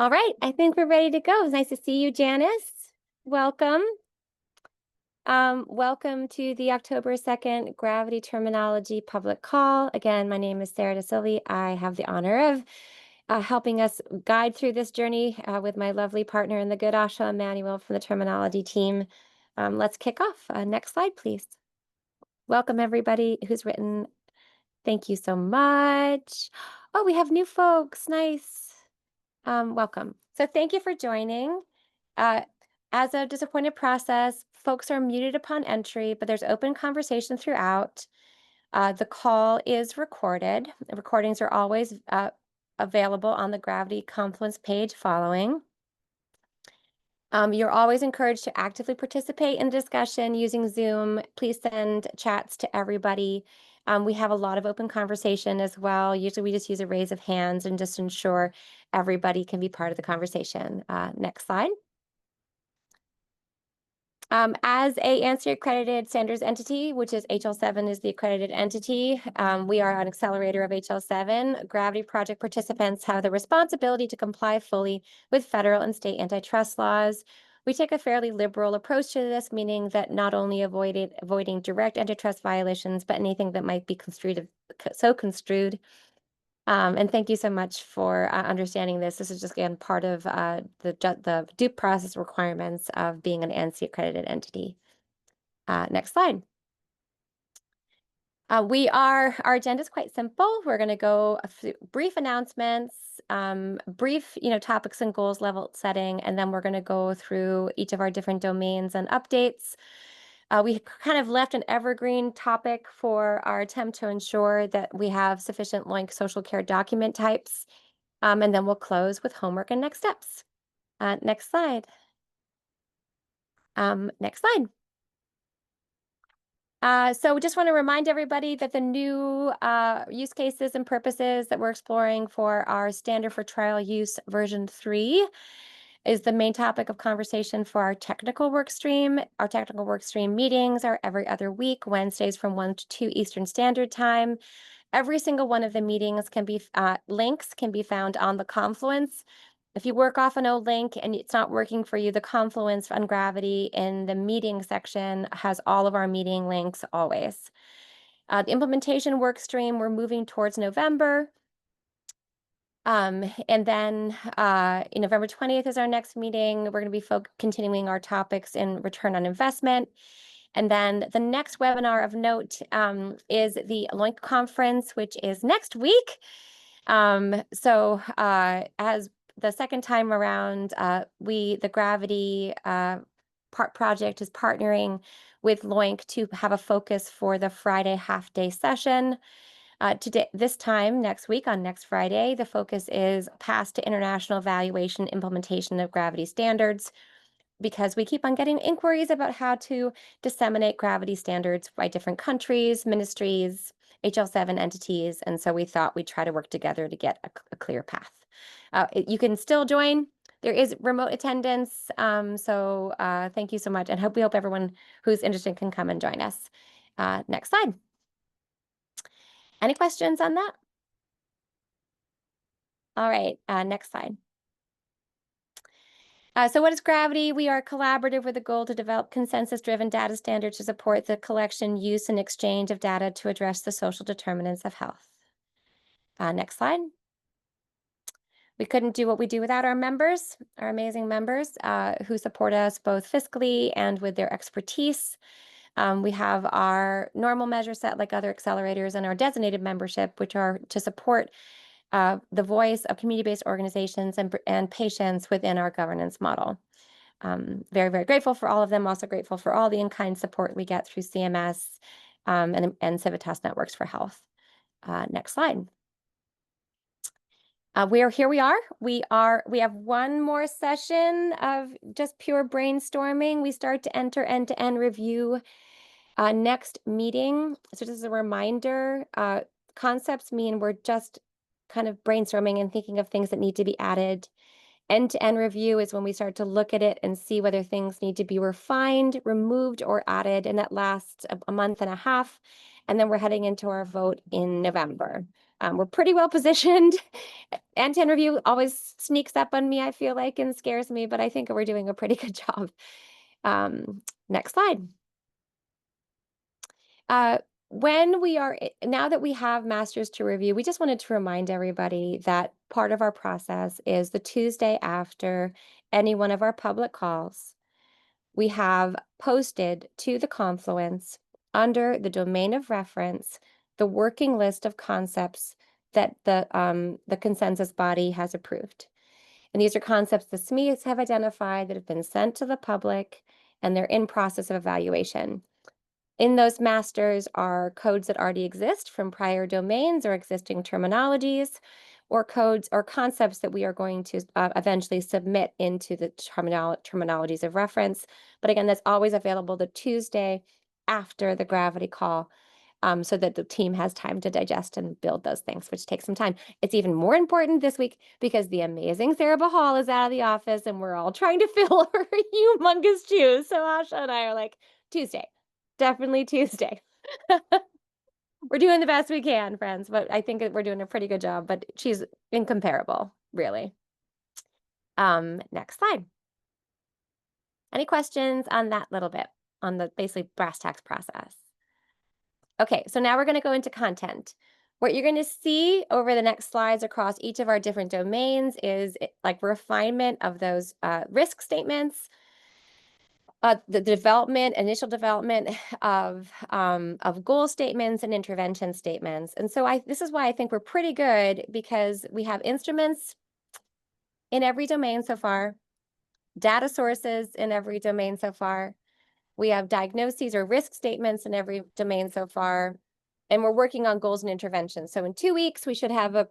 All right, I think we're ready to go. It's nice to see you, Janice. Welcome. Welcome to the October 2nd Gravity Terminology public call. Again, my name is Sarah DeSilvi. I have the honor of helping us guide through this journey with my lovely partner in the good, Asha Emmanuel from the terminology team. Let's kick off. Next slide, please. Welcome, everybody who's written. Thank you so much. Oh, we have new folks. Nice. Welcome. So thank you for joining. As a disappointed process, folks are muted upon entry, but there's open conversation throughout. The call is recorded. The recordings are always available on the Gravity Confluence page following. You're always encouraged to actively participate in the discussion using Zoom. Please send chats to everybody. We have a lot of open conversation as well. Usually we just use a raise of hands and just ensure everybody can be part of the conversation. Next slide. As a ANSI accredited standards entity, which is HL7 is the accredited entity, we are an accelerator of HL7. Gravity project participants have the responsibility to comply fully with federal and state antitrust laws. We take a fairly liberal approach to this, meaning that not only avoiding direct antitrust violations, but anything that might be construed. And thank you so much for understanding this. This is just, again, part of the due process requirements of being an ANSI accredited entity. Next slide. Our agenda is quite simple. We're going to go through brief announcements, brief, topics and goals level setting, and then we're going to go through each of our different domains and updates. We kind of left an evergreen topic for our attempt to ensure that we have sufficient LOINC social care document types, and then we'll close with homework and next steps. Next slide. Next slide. So just want to remind everybody that the new use cases and purposes that we're exploring for our standard for trial use version 3 is the main topic of conversation for our technical work stream. Our technical work stream meetings are every other week, Wednesdays from 1 to 2 Eastern Standard Time. Every single one of the meetings can be, links can be found on the Confluence. If you work off an old link and it's not working for you, the Confluence on Gravity in the meeting section has all of our meeting links always. The implementation work stream, we're moving towards November. And then in November 20th is our next meeting. We're going to be continuing our topics in return on investment. And then the next webinar of note is the LOINC conference, which is next week. So as the second time around, the Gravity project is partnering with LOINC to have a focus for the Friday half-day session. This time, next week, on next Friday, the focus is path to international evaluation implementation of Gravity standards, because we keep on getting inquiries about how to disseminate Gravity standards by different countries, ministries, HL7 entities, and so we thought we'd try to work together to get a clear path. You can still join. There is remote attendance, so thank you so much, and we hope everyone who's interested can come and join us. Next slide. Any questions on that? All right, next slide. So what is Gravity? We are collaborative with a goal to develop consensus-driven data standards to support the collection, use, and exchange of data to address the social determinants of health. Next slide. We couldn't do what we do without our members, our amazing members who support us both fiscally and with their expertise. We have our normal measure set like other accelerators and our designated membership, which are to support the voice of community-based organizations and patients within our governance model. Very, very grateful for all of them. Also grateful for all the in-kind support we get through CMS and Civitas Networks for Health. Next slide. We have one more session of just pure brainstorming. We start to enter end-to-end review next meeting. So just as a reminder, concepts mean we're just kind of brainstorming and thinking of things that need to be added. End-to-end review is when we start to look at it and see whether things need to be refined, removed, or added, and that lasts a month and a half. and then we're heading into our vote in November. We're pretty well positioned. End-to-end review always sneaks up on me, I feel like, and scares me, but I think we're doing a pretty good job. Next slide. Now that we have masters to review, we just wanted to remind everybody that part of our process is the Tuesday after any one of our public calls. We have posted to the Confluence under the domain of reference the working list of concepts that the consensus body has approved. And these are concepts the SMEs have identified that have been sent to the public, and they're in process of evaluation. In those masters are codes that already exist from prior domains or existing terminologies, or codes or concepts that we are going to eventually submit into the terminologies of reference. But again, that's always available the Tuesday after the Gravity call, so that the team has time to digest and build those things, which takes some time. It's even more important this week because the amazing Sarah Bahal is out of the office and we're all trying to fill her humongous shoes. So Asha and I are like, Tuesday. Definitely Tuesday. We're doing the best we can, friends, but I think we're doing a pretty good job, but she's incomparable, really. Next slide. Any questions on that little bit, on the basically brass tacks process? Okay, so now we're going to go into content. What you're going to see over the next slides across each of our different domains is like refinement of those risk statements, the initial development of goal statements and intervention statements. And so this is why I think we're pretty good, because we have instruments in every domain so far, data sources in every domain so far. We have diagnoses or risk statements in every domain so far, and we're working on goals and interventions. So in 2 weeks, we should have a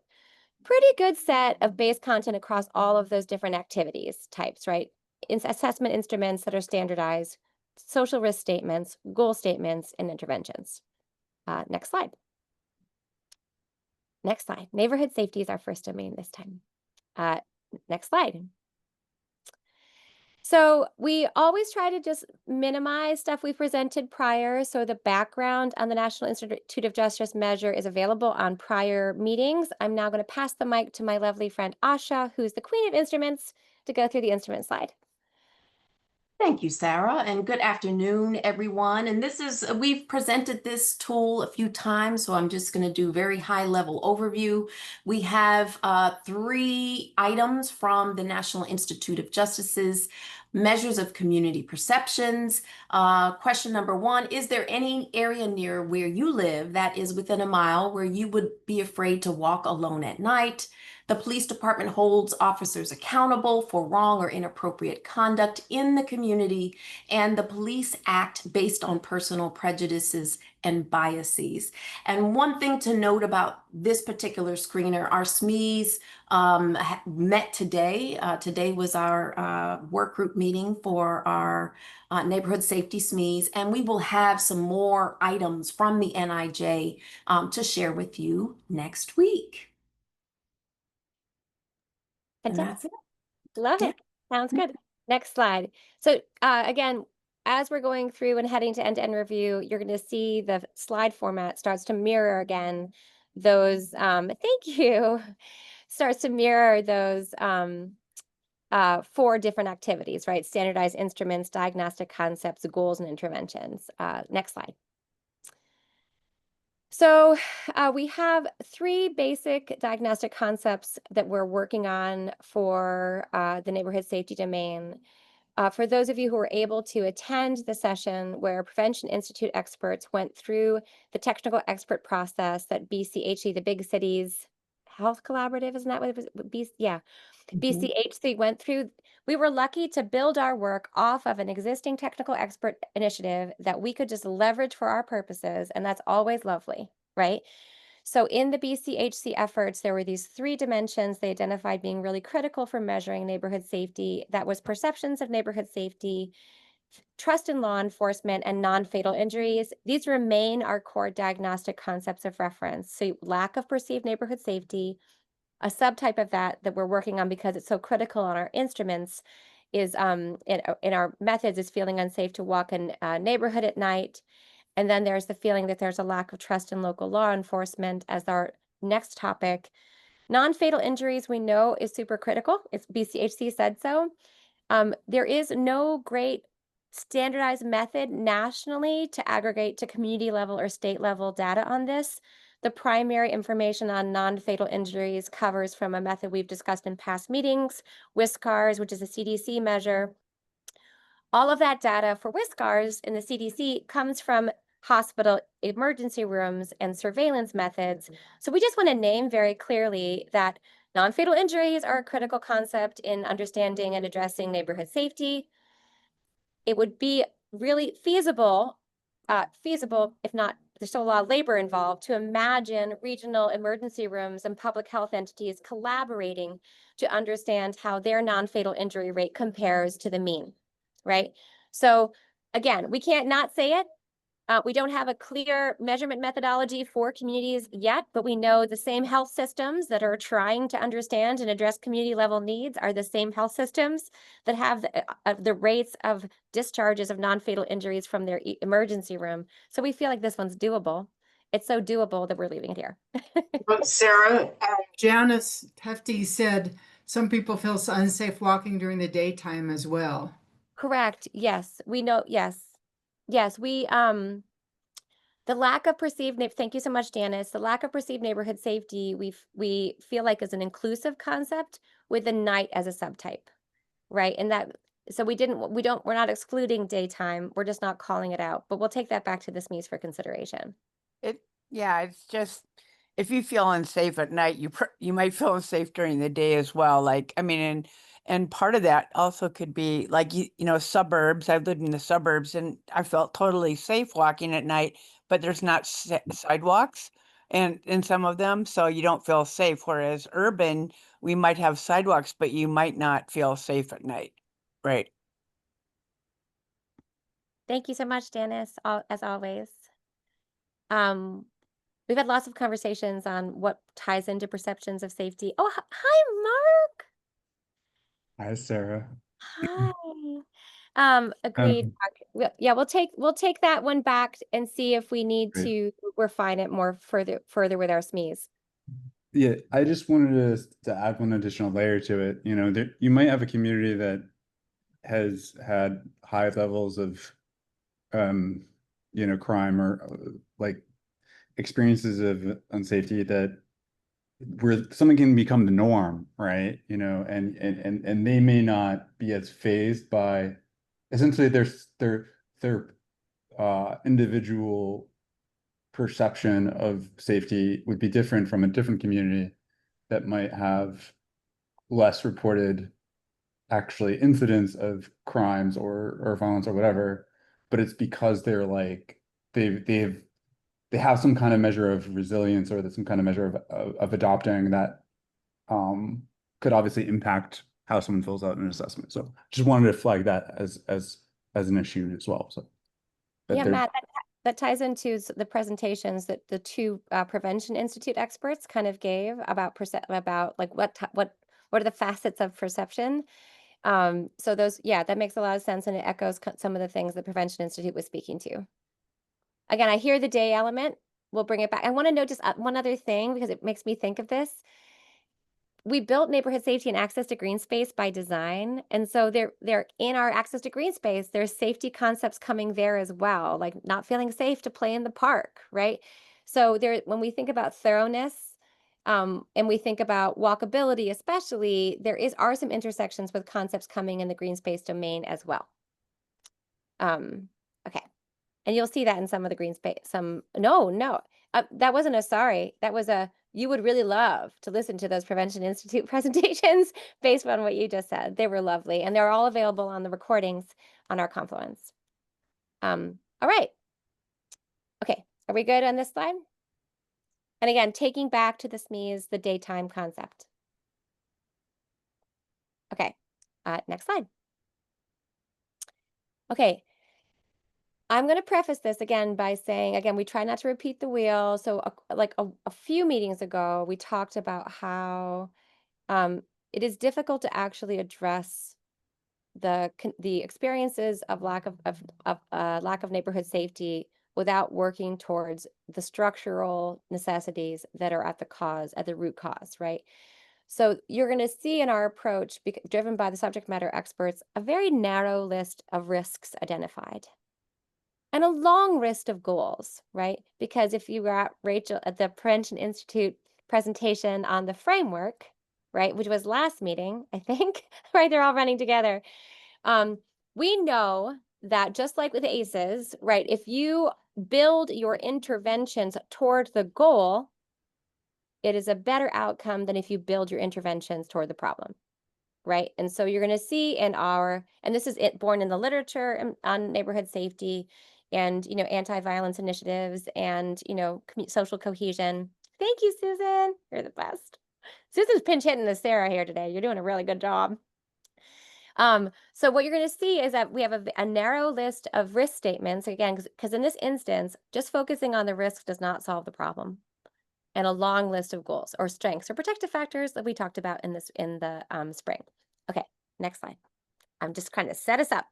pretty good set of base content across all of those different activities types, right? Assessment instruments that are standardized, social risk statements, goal statements, and interventions. Next slide. Next slide. Neighborhood safety is our first domain this time. Next slide. So we always try to just minimize stuff we presented prior. So the background on the National Institute of Justice measure is available on prior meetings. I'm now going to pass the mic to my lovely friend Asha, who's the queen of instruments, to go through the instrument slide. Thank you, Sarah, and good afternoon, everyone. And we've presented this tool a few times, so I'm just going to do a very high-level overview. We have 3 items from the National Institute of Justice's measures of community perceptions. Question number 1, is there any area near where you live that is within a mile where you would be afraid to walk alone at night? The police department holds officers accountable for wrong or inappropriate conduct in the community, and the police act based on personal prejudices and biases. And one thing to note about this particular screener, our SMEs met today. Today was our work group meeting for our neighborhood safety SMEs, and we will have some more items from the NIJ to share with you next week. Fantastic. Love it. Sounds good. Next slide. So again, as we're going through and heading to end-to-end review, you're going to see the slide format starts to mirror again those, thank you, starts to mirror those 4 different activities, right? Standardized instruments, diagnostic concepts, goals, and interventions. Next slide. So we have 3 basic diagnostic concepts that we're working on for the neighborhood safety domain. For those of you who were able to attend the session where Prevention Institute experts went through the technical expert process that BCHC, the Big Cities Health Collaborative, isn't that what it was? Yeah. BCHC went through, we were lucky to build our work off of an existing technical expert initiative that we could just leverage for our purposes, and that's always lovely, right? So in the BCHC efforts, there were these 3 dimensions they identified being really critical for measuring neighborhood safety. That was perceptions of neighborhood safety, trust in law enforcement, and non-fatal injuries. These remain our core diagnostic concepts of reference. So lack of perceived neighborhood safety. A subtype of that we're working on because it's so critical on our instruments is in our methods is feeling unsafe to walk in a neighborhood at night. And then there's the feeling that there's a lack of trust in local law enforcement as our next topic. Non-fatal injuries we know is super critical. It's BCHC said so. There is no great standardized method nationally to aggregate to community level or state level data on this. The primary information on non-fatal injuries covers from a method we've discussed in past meetings, WISCARS, which is a CDC measure. All of that data for WISCARS in the CDC comes from hospital emergency rooms and surveillance methods. So we just want to name very clearly that non-fatal injuries are a critical concept in understanding and addressing neighborhood safety. It would be really feasible, if not, there's still a lot of labor involved, to imagine regional emergency rooms and public health entities collaborating to understand how their non-fatal injury rate compares to the mean, right? So again, we can't not say it. We don't have a clear measurement methodology for communities yet, but we know the same health systems that are trying to understand and address community level needs are the same health systems that have the rates of discharges of non-fatal injuries from their emergency room. So we feel like this one's doable. It's so doable that we're leaving it here. Well, Sarah, Janice Hefty said some people feel unsafe walking during the daytime as well. Correct. Yes, we know. Yes. Yes, we, the lack of perceived, thank you so much, Janice. The lack of perceived neighborhood safety, we feel like is an inclusive concept with the night as a subtype, right? And that, so we're not excluding daytime. We're just not calling it out, but we'll take that back to the SMEs for consideration. Yeah, it's just if you feel unsafe at night, you might feel unsafe during the day as well. Like, I mean, and part of that also could be like you know, suburbs. I've lived in the suburbs and I felt totally safe walking at night, but there's not sidewalks and in some of them, so you don't feel safe. Whereas urban, we might have sidewalks, but you might not feel safe at night. Right. Thank you so much, Janice, as always. We've had lots of conversations on what ties into perceptions of safety. Oh, hi, Mark. Hi, Sarah. Hi. Agreed. Mark. Yeah, we'll take that one back and see if we need Great. to refine it more further with our SMEs. Yeah, I just wanted to add one additional layer to it. You know, you might have a community that has had high levels of, you know, crime or like experiences of unsafety that where something can become the norm, right? You know, and they may not be as fazed by essentially their individual perception of safety would be different from a different community that might have less reported actually incidents of crimes or violence or whatever, but it's because they're like they have some kind of measure of resilience or some kind of measure of adopting that could obviously impact how someone fills out an assessment. So just wanted to flag that as an issue as well. So Yeah, Matt, that ties into the presentations that the two Prevention Institute experts kind of gave about like what are the facets of perception. So those, yeah, that makes a lot of sense, and it echoes some of the things the Prevention Institute was speaking to. Again, I hear the day element. We'll bring it back. I want to note just one other thing because it makes me think of this. We built neighborhood safety and access to green space by design. And so they're in our access to green space, there's safety concepts coming there as well, like not feeling safe to play in the park, right? So when we think about thoroughness, and we think about walkability, especially, are some intersections with concepts coming in the green space domain as well. Okay. And you'll see that in some of the green space, that wasn't a sorry, that was you would really love to listen to those Prevention Institute presentations based on what you just said. They were lovely, and they're all available on the recordings on our Confluence. All right. Okay, are we good on this slide? And again, taking back to the SMEs, the daytime concept. Okay, next slide. Okay. I'm going to preface this again by saying, again, we try not to repeat the wheel. So like a few meetings ago, we talked about how it is difficult to actually address the experiences of lack of neighborhood safety without working towards the structural necessities that are at the root cause, right? So you're going to see in our approach, driven by the subject matter experts, a very narrow list of risks identified and a long list of goals, right? Because if you were at Rachel at the Prevention Institute presentation on the framework, right, which was last meeting, I think, right? They're all running together. We know that just like with ACEs, right, if you build your interventions toward the goal, it is a better outcome than if you build your interventions toward the problem, right? And so you're going to see in and this is it born in the literature on neighborhood safety and, anti-violence initiatives and, social cohesion. Thank you, Susan. You're the best. Susan's pinch hitting the Sarah here today. You're doing a really good job. So what you're going to see is that we have a narrow list of risk statements, again, because in this instance, just focusing on the risk does not solve the problem, and a long list of goals or strengths or protective factors that we talked about in the spring. Okay, next slide. I'm just trying to set us up.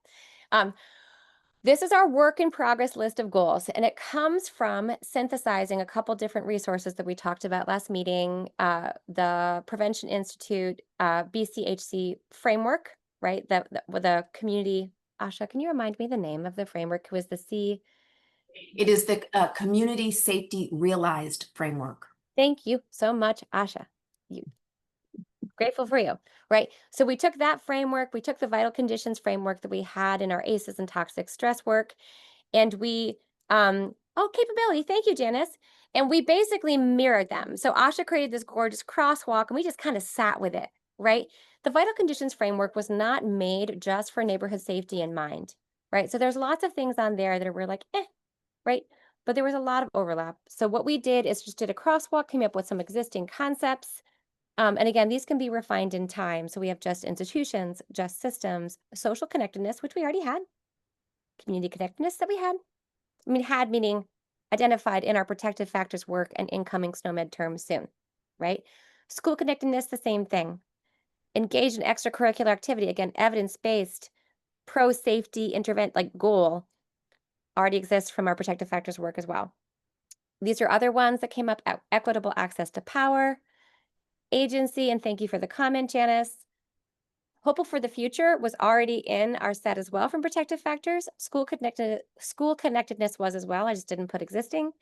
This is our work in progress list of goals, and it comes from synthesizing a couple different resources that we talked about last meeting, the Prevention Institute BCHC framework, right? The community. Asha, can you remind me the name of the framework? It was the C. It is the Community Safety Realized Framework. Thank you so much, Asha. Grateful for you, right? So we took that framework, we took the vital conditions framework that we had in our ACEs and toxic stress work, and we, capability, thank you, Janice. And we basically mirrored them. So Asha created this gorgeous crosswalk and we just kind of sat with it, right? The vital conditions framework was not made just for neighborhood safety in mind, right? So there's lots of things on there that we're like, right? But there was a lot of overlap. So what we did is just did a crosswalk, came up with some existing concepts. And again, these can be refined in time. So we have just institutions, just systems, social connectedness, which we already had, community connectedness that we had. Had meaning identified in our protective factors work and incoming SNOMED terms soon, right? School connectedness, the same thing. Engage in extracurricular activity, again, evidence-based, pro-safety goal already exists from our protective factors work as well. These are other ones that came up: equitable access to power, agency, and thank you for the comment, Janice. Hopeful for the future was already in our set as well from protective factors. School connectedness was as well. I just didn't put existing.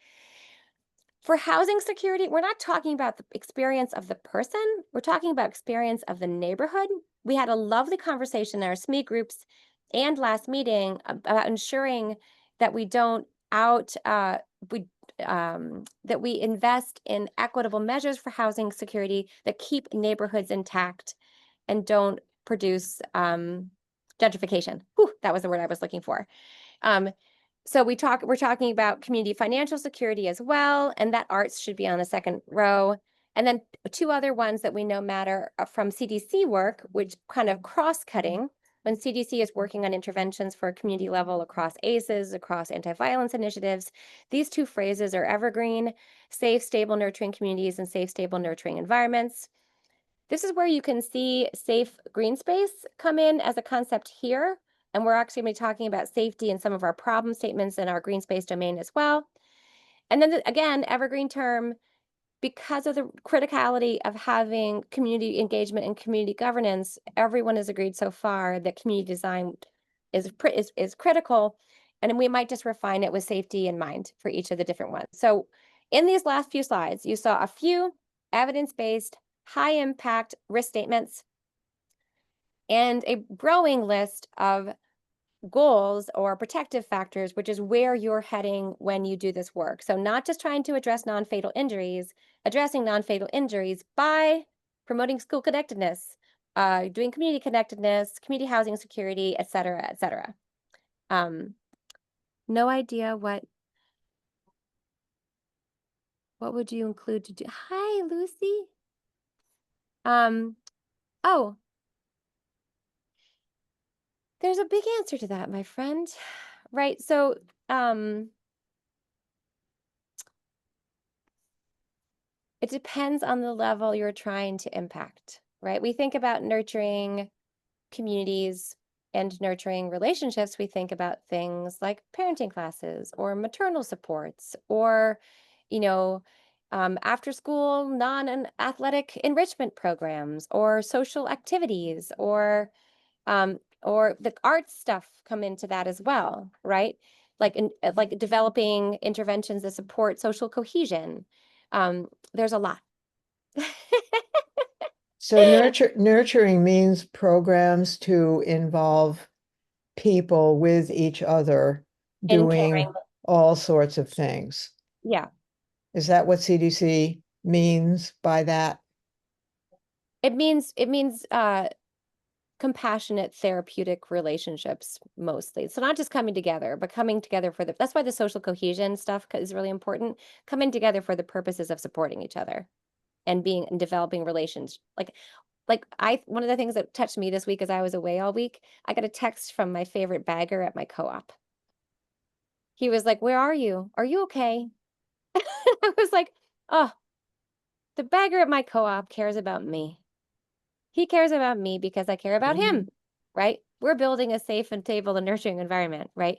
For housing security, we're not talking about the experience of the person. We're talking about experience of the neighborhood. We had a lovely conversation in our SME groups and last meeting about ensuring that we don't that we invest in equitable measures for housing security that keep neighborhoods intact and don't produce gentrification. Whew, that was the word I was looking for. So we're talking about community financial security as well, and that arts should be on the second row. And then two other ones that we know matter from CDC work, which kind of cross-cutting when CDC is working on interventions for a community level across ACEs, across anti-violence initiatives. These two phrases are evergreen: safe, stable, nurturing communities and safe, stable, nurturing environments. This is where you can see safe green space come in as a concept here. And we're actually going to be talking about safety in some of our problem statements in our green space domain as well. And then again, evergreen term, because of the criticality of having community engagement and community governance, everyone has agreed so far that community design is critical. And we might just refine it with safety in mind for each of the different ones. So in these last few slides, you saw a few evidence-based, high impact risk statements and a growing list of goals or protective factors, which is where you're heading when you do this work. So not just trying to address non-fatal injuries, addressing non-fatal injuries by promoting school connectedness, doing community connectedness, community housing security, et cetera, et cetera. No idea what would you include to do? Hi, Lucy. Oh, there's a big answer to that, my friend. Right. So, it depends on the level you're trying to impact, right? We think about nurturing communities and nurturing relationships, we think about things like parenting classes or maternal supports or, you know, after school non-athletic enrichment programs or social activities or the arts stuff come into that as well, right? Like developing interventions that support social cohesion. There's a lot. So nurturing means programs to involve people with each other And doing caring. all sorts of things. Yeah. Is that what CDC means by that? It means compassionate therapeutic relationships mostly. So not just coming together, but coming together for that's why the social cohesion stuff is really important. Coming together for the purposes of supporting each other and developing relations. One of the things that touched me this week as I was away all week, I got a text from my favorite bagger at my co-op. He was like, "Where are you? Are you okay?" I was like, "Oh, the bagger at my co-op cares about me. He cares about me because I care about him, right? We're building a safe and stable and nurturing environment, right?"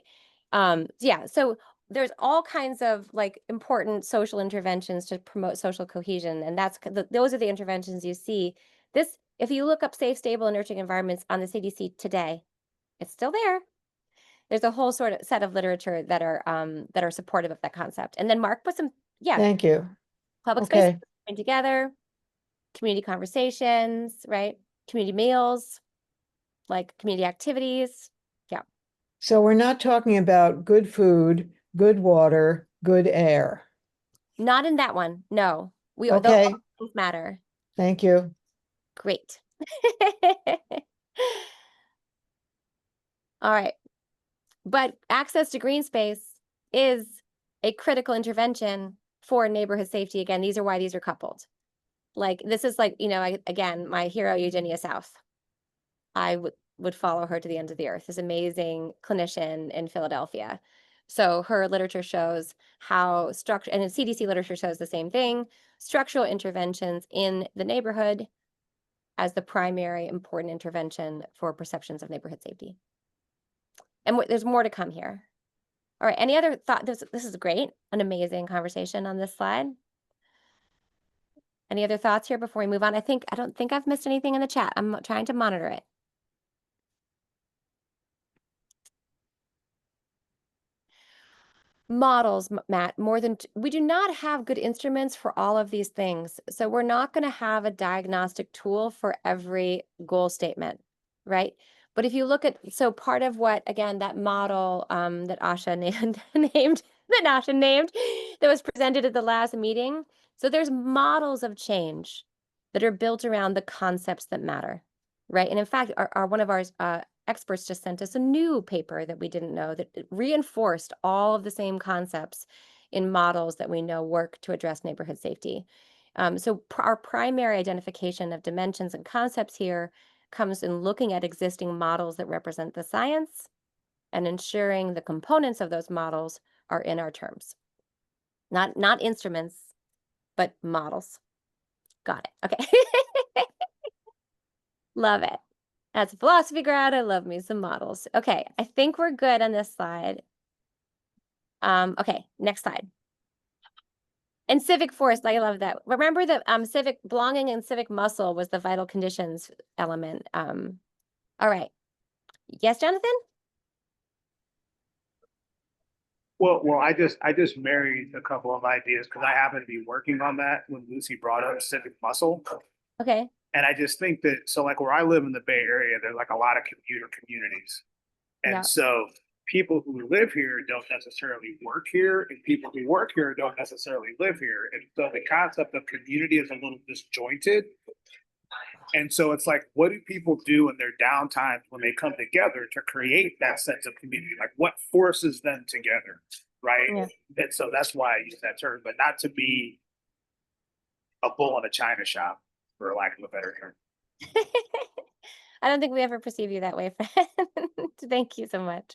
Yeah, so there's all kinds of like important social interventions to promote social cohesion, and those are the interventions you see. If you look up safe, stable, and nurturing environments on the CDC today, it's still there. There's a whole sort of set of literature that are supportive of that concept. And then Mark put some, Thank you. public spaces Okay. coming together, community conversations, right? Community meals, like community activities. Yeah. So we're not talking about good food, good water, good air. Not in that one. No. Okay. All things matter. Thank you. Great. All right. But access to green space is a critical intervention for neighborhood safety. Again, these are why these are coupled. Like, this is like, again, my hero, Eugenia South. I would follow her to the end of the earth, this amazing clinician in Philadelphia. So her literature shows how structure, and CDC literature shows the same thing, structural interventions in the neighborhood as the primary important intervention for perceptions of neighborhood safety. And there's more to come here. All right, any other thought? This is great, an amazing conversation on this slide. Any other thoughts here before we move on? I don't think I've missed anything in the chat. I'm trying to monitor it. Models, Matt, we do not have good instruments for all of these things. So we're not going to have a diagnostic tool for every goal statement, right? But if you look at, so part of what, again, that model that Asha named, that was presented at the last meeting. So there's models of change that are built around the concepts that matter, right? And in fact, one of our experts just sent us a new paper that we didn't know that reinforced all of the same concepts in models that we know work to address neighborhood safety. So our primary identification of dimensions and concepts here comes in looking at existing models that represent the science and ensuring the components of those models are in our terms. Not instruments, but models. Got it. Okay. Love it. That's a philosophy grad. I love me some models. Okay, I think we're good on this slide. Okay, next slide. And civic force, I love that. Remember that civic belonging and civic muscle was the vital conditions element. All right. Yes, Jonathan? Well, I just married a couple of ideas because I happen to be working on that when Lucy brought up civic muscle. Okay. And I just think that, so like where I live in the Bay Area, there's like a lot of commuter communities. And Yeah. so people who live here don't necessarily work here, and people who work here don't necessarily live here. And so the concept of community is a little disjointed. And so it's like, what do people do in their downtime when they come together to create that sense of community? Like, what forces them together, right? Yeah. And so that's why I use that term, but not to be a bull in a china shop, for lack of a better term. I don't think we ever perceive you that way, friend. Thank you so much.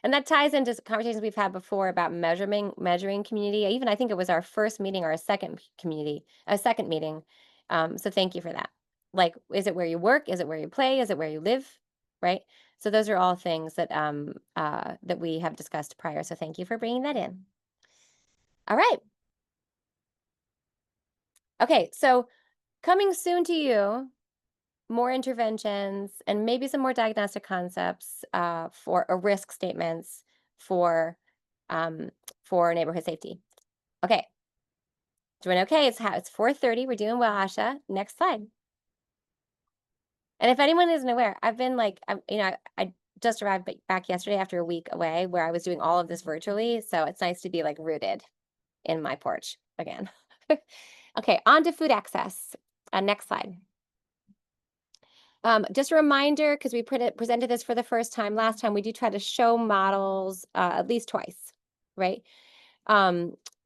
And that ties into conversations we've had before about measuring community. Even I think it was our first meeting or a second meeting. So thank you for that. Like, is it where you work? Is it where you play? Is it where you live? right? So those are all things that that we have discussed prior. So thank you for bringing that in. All right. Okay, so coming soon to you, more interventions and maybe some more diagnostic concepts for risk statements for neighborhood safety. Okay. Doing okay. It's 4:30. We're doing well, Asha. Next slide. And if anyone isn't aware, I've been like, I just arrived back yesterday after a week away where I was doing all of this virtually. So it's nice to be like rooted in my porch again. Okay, on to food access. Next slide. Just a reminder, because we presented this for the first time last time, we do try to show models at least twice, right?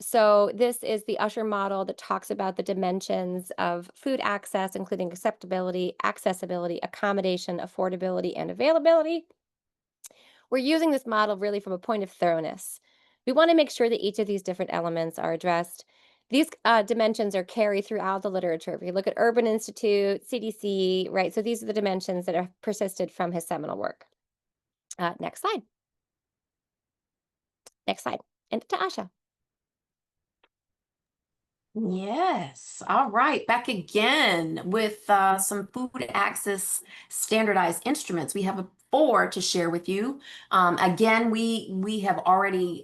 So this is the Usher model that talks about the dimensions of food access, including acceptability, accessibility, accommodation, affordability, and availability. We're using this model really from a point of thoroughness. We want to make sure that each of these different elements are addressed. These dimensions are carried throughout the literature. If you look at Urban Institute, CDC, right? So these are the dimensions that have persisted from his seminal work. Next slide. Next slide. And to Asha. Yes. All right. Back again with some food access standardized instruments. We have 4 to share with you. Again, we have already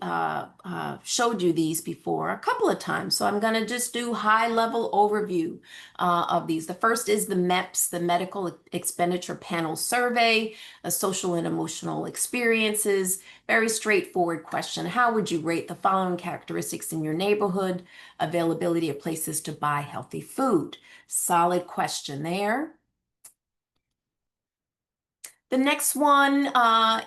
showed you these before a couple of times. So I'm going to just do high level overview of these. The first is the MEPS, the Medical Expenditure Panel Survey, social and emotional experiences. Very straightforward question. How would you rate the following characteristics in your neighborhood? Availability of places to buy healthy food. Solid question there. The next one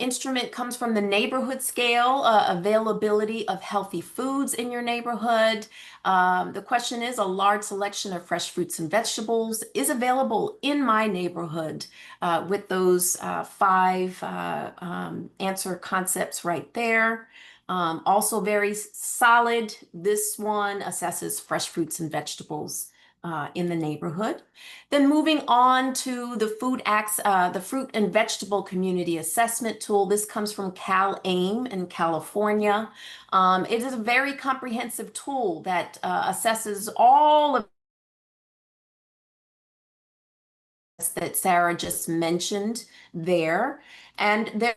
instrument comes from the neighborhood scale, availability of healthy foods in your neighborhood. The question is, a large selection of fresh fruits and vegetables is available in my neighborhood with those 5 answer concepts right there. Also very solid. This one assesses fresh fruits and vegetables in the neighborhood. Then moving on to the the Fruit and Vegetable Community Assessment Tool. This comes from CalAIM in California. It is a very comprehensive tool that assesses all of that Sarah just mentioned there. And there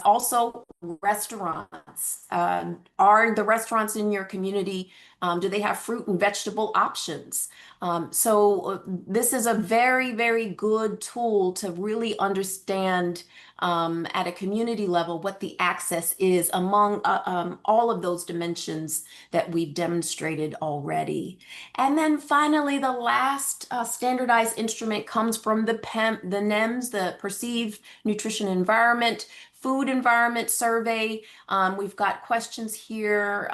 also restaurants. Are the restaurants in your community, do they have fruit and vegetable options? So this is a very, very good tool to really understand at a community level what the access is among all of those dimensions that we've demonstrated already. And then finally, the last standardized instrument comes from the NEMS, the Perceived Nutrition Environment Food Environment Survey. We've got questions here.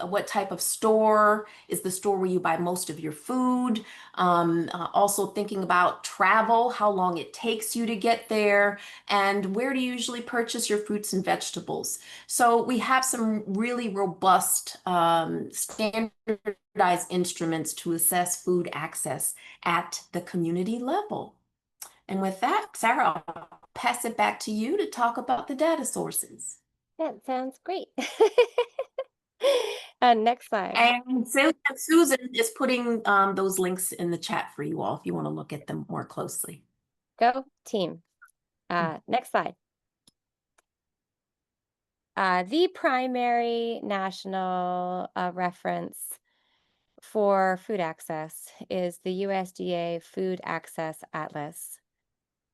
What type of store is the store where you buy most of your food? Also thinking about travel, how long it takes you to get there, and where do you usually purchase your fruits and vegetables? So we have some really robust standardized instruments to assess food access at the community level. And with that, Sarah, I'll pass it back to you to talk about the data sources. That sounds great. Next slide. And Susan is putting those links in the chat for you all if you want to look at them more closely. Go team. Next slide. The primary national reference for food access is the USDA Food Access Atlas.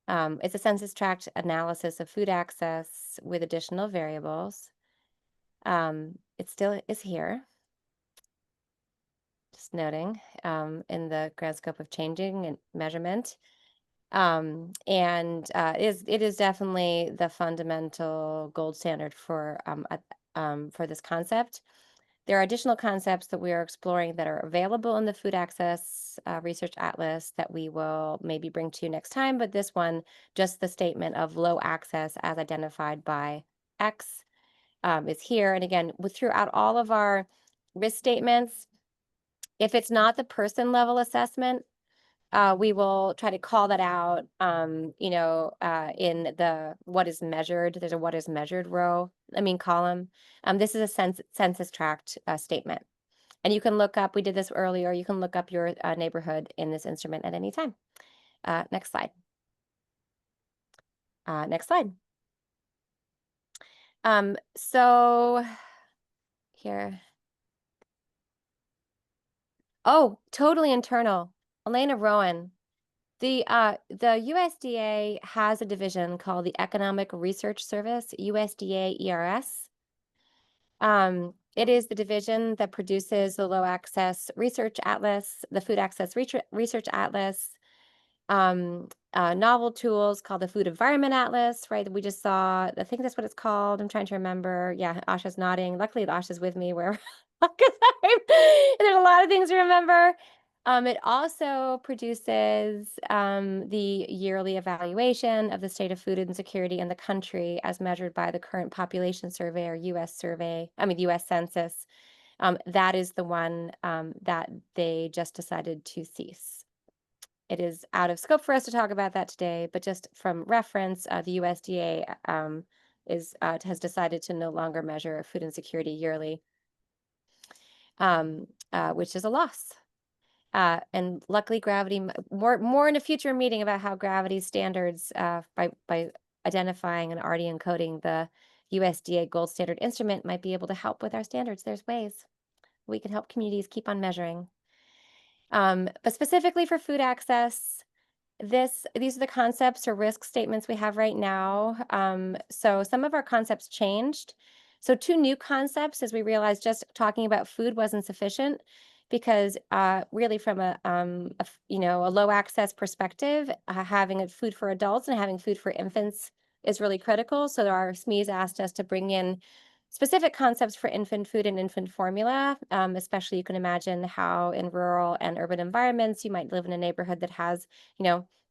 It's a census tract analysis of food access with additional variables. It still is here. Just noting in the grand scope of changing and measurement. It is definitely the fundamental gold standard for this concept. There are additional concepts that we are exploring that are available in the Food Access Research Atlas that we will maybe bring to you next time, but this one, just the statement of low access as identified by X is here. And again, throughout all of our risk statements. If it's not the person level assessment, we will try to call that out, in the what is measured. There's a what is measured column. This is a census tract statement. And you can look up, we did this earlier, you can look up your neighborhood in this instrument at any time. Next slide. Next slide. So here. Oh, totally internal. Elena Rowan. The USDA has a division called the Economic Research Service, USDA ERS. It is the division that produces the Low Access Research Atlas, the Food Access Research Atlas, novel tools called the Food Environment Atlas, right? We just saw, I think that's what it's called. I'm trying to remember. Yeah, Asha's nodding. Luckily, Asha's with me where there's a lot of things to remember. It also produces the yearly evaluation of the state of food insecurity in the country as measured by the current population survey or US Census. That is the one that they just decided to cease. It is out of scope for us to talk about that today, but just from reference, the USDA has decided to no longer measure food insecurity yearly, which is a loss. And luckily, Gravity, more in a future meeting about how Gravity standards, by identifying and already encoding the USDA gold standard instrument, might be able to help with our standards. There's ways we can help communities keep on measuring. But specifically for food access, these are the concepts or risk statements we have right now. So some of our concepts changed. So 2 new concepts, as we realized just talking about food wasn't sufficient, because really from a low access perspective, having food for adults and having food for infants is really critical. So our SMEs asked us to bring in specific concepts for infant food and infant formula. Especially you can imagine how in rural and urban environments, you might live in a neighborhood that has,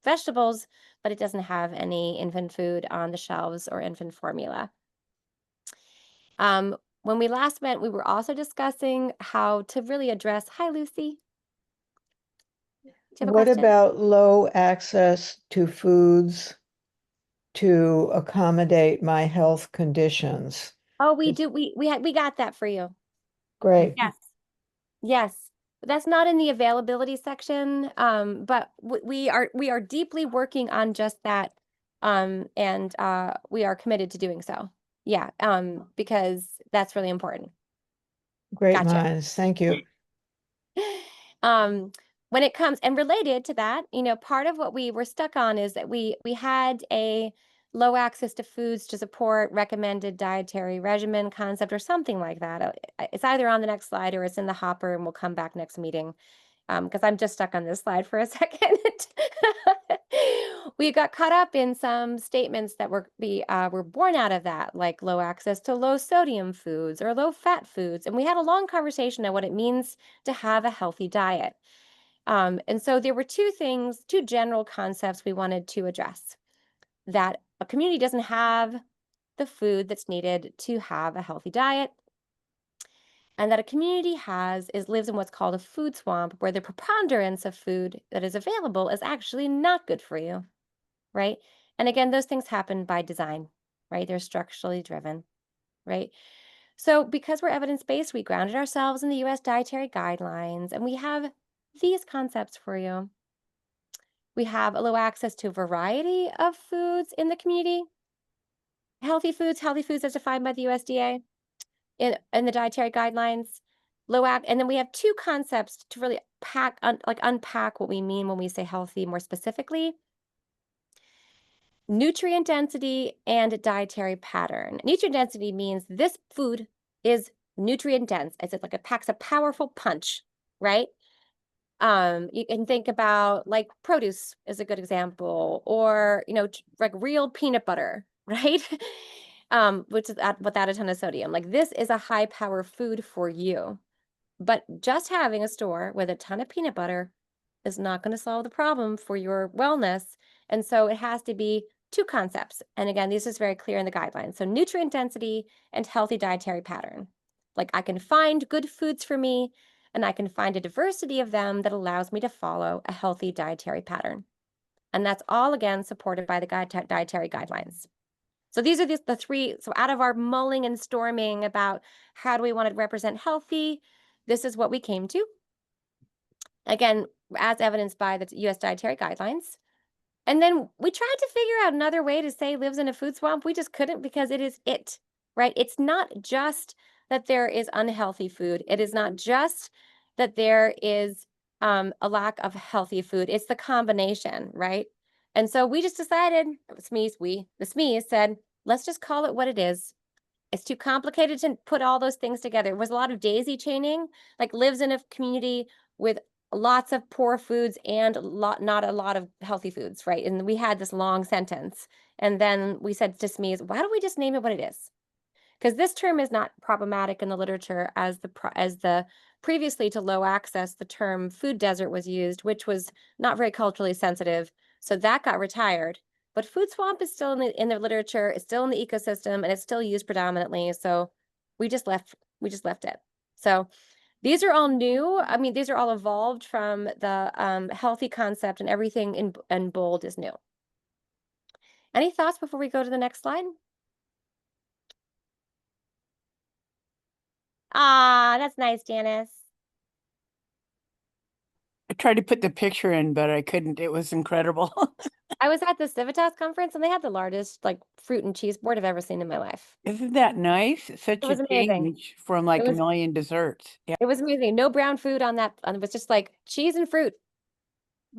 vegetables, but it doesn't have any infant food on the shelves or infant formula. When we last met, we were also discussing how to really address, hi, Lucy. Do you have a What question? about low access to foods to accommodate my health conditions? Oh, we do. We got that for you. Great. Yes. Yes. That's not in the availability section, but we are deeply working on just that, and we are committed to doing so. Yeah, because that's really important. Great Gotcha. minds. Thank you. When it comes, and related to that, part of what we were stuck on is that we had a low access to foods to support recommended dietary regimen concept or something like that. It's either on the next slide or it's in the hopper, and we'll come back next meeting, because I'm just stuck on this slide for a second. We got caught up in some statements that were born out of that, like low access to low sodium foods or low fat foods. And we had a long conversation on what it means to have a healthy diet. And so there were 2 general concepts we wanted to address: that a community doesn't have the food that's needed to have a healthy diet, and that a community lives in what's called a food swamp, where the preponderance of food that is available is actually not good for you, right? And again, those things happen by design, right? They're structurally driven, right? So because we're evidence-based, we grounded ourselves in the US dietary guidelines, and we have these concepts for you. We have a low access to a variety of foods in the community. Healthy foods as defined by the USDA in the dietary guidelines. And then we have 2 concepts to really unpack what we mean when we say healthy more specifically: nutrient density and dietary pattern. Nutrient density means this food is nutrient dense. It packs a powerful punch, right? You can think about like produce is a good example, or like real peanut butter, right? Which is without a ton of sodium. Like, this is a high power food for you. But just having a store with a ton of peanut butter is not going to solve the problem for your wellness. And so it has to be 2 concepts. And again, this is very clear in the guidelines. So nutrient density and healthy dietary pattern. Like I can find good foods for me, and I can find a diversity of them that allows me to follow a healthy dietary pattern. And that's all, again, supported by the dietary guidelines. So these are the three. So out of our mulling and storming about how do we want to represent healthy, this is what we came to. Again, as evidenced by the US dietary guidelines. And then we tried to figure out another way to say lives in a food swamp. We just couldn't, because it is it, right? It's not just that there is unhealthy food. It is not just that there is a lack of healthy food. It's the combination, right? And so we just decided, the SMEs said, let's just call it what it is. It's too complicated to put all those things together. It was a lot of daisy chaining, like lives in a community with lots of poor foods and not a lot of healthy foods, right? And we had this long sentence. And then we said to SMEs, why don't we just name it what it is? Because this term is not problematic in the literature as the previously to low access, the term food desert was used, which was not very culturally sensitive. So that got retired. But food swamp is still in the literature, it's still in the ecosystem, and it's still used predominantly. So we just left it. So these are all new. I mean, these are all evolved from the healthy concept, and everything in bold is new. Any thoughts before we go to the next slide? Ah, that's nice, Janice. I tried to put the picture in, but I couldn't. It was incredible. I was at the Civitas conference, and they had the largest like fruit and cheese board I've ever seen in my life. Isn't that nice? Such It was a amazing. change from like a was- million desserts. Yeah. It was amazing. No brown food on that. It was just like cheese and fruit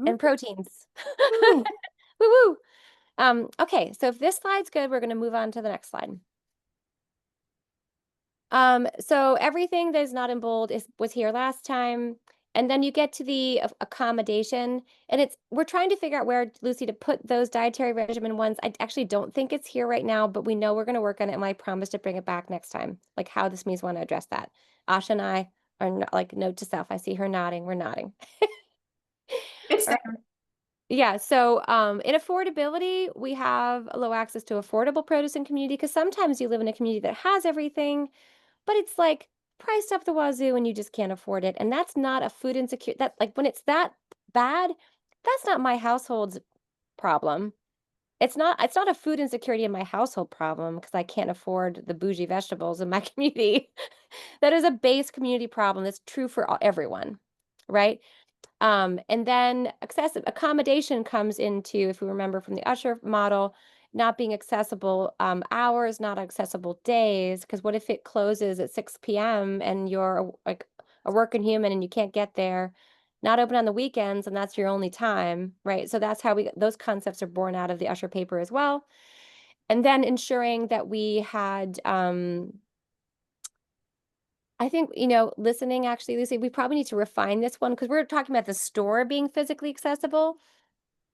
and proteins. Woo. Woo woo. Okay, so if this slide's good, we're going to move on to the next slide. So everything that is not in bold was here last time. And then you get to the accommodation, and we're trying to figure out where, Lucy, to put those dietary regimen ones. I actually don't think it's here right now, but we know we're going to work on it, and I promise to bring it back next time, like how the SMEs want to address that. Asha and I are not, like, note to self. I see her nodding. We're nodding. It's All right. Yeah, so in affordability, we have low access to affordable produce in community, because sometimes you live in a community that has everything, but it's like priced up the wazoo and you just can't afford it. And that's not a food insecure, that like when it's that bad, that's not my household's problem. It's not a food insecurity in my household problem because I can't afford the bougie vegetables in my community. That is a base community problem that's true for everyone, right? And then excessive accommodation comes into, if we remember from the Usher model, not being accessible hours, not accessible days. Because what if it closes at 6 p.m. and you're like a working human and you can't get there? Not open on the weekends, and that's your only time, right? So that's how those concepts are born out of the Usher paper as well. And then ensuring that we had I think, listening, actually, Lucy, we probably need to refine this one, because we're talking about the store being physically accessible,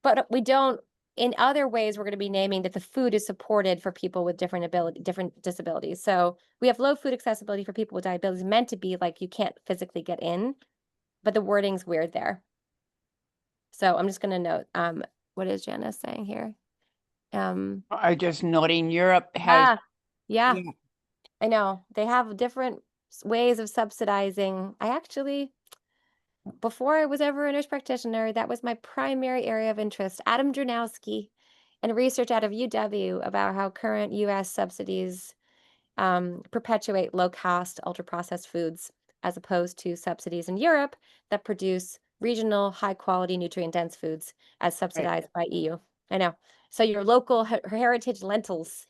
but we don't, in other ways, we're going to be naming that the food is supported for people with different disabilities. So we have low food accessibility for people with disabilities, meant to be like you can't physically get in, but the wording's weird there. So I'm just going to note, what is Janice saying here? I just noting Europe has. Yeah. Yeah. I know they have different ways of subsidizing. Before I was ever a nurse practitioner, that was my primary area of interest. Adam Dranowski and research out of UW about how current US subsidies perpetuate low-cost, ultra-processed foods, as opposed to subsidies in Europe that produce regional, high-quality, nutrient-dense foods as subsidized by EU. I know. So your local heritage lentils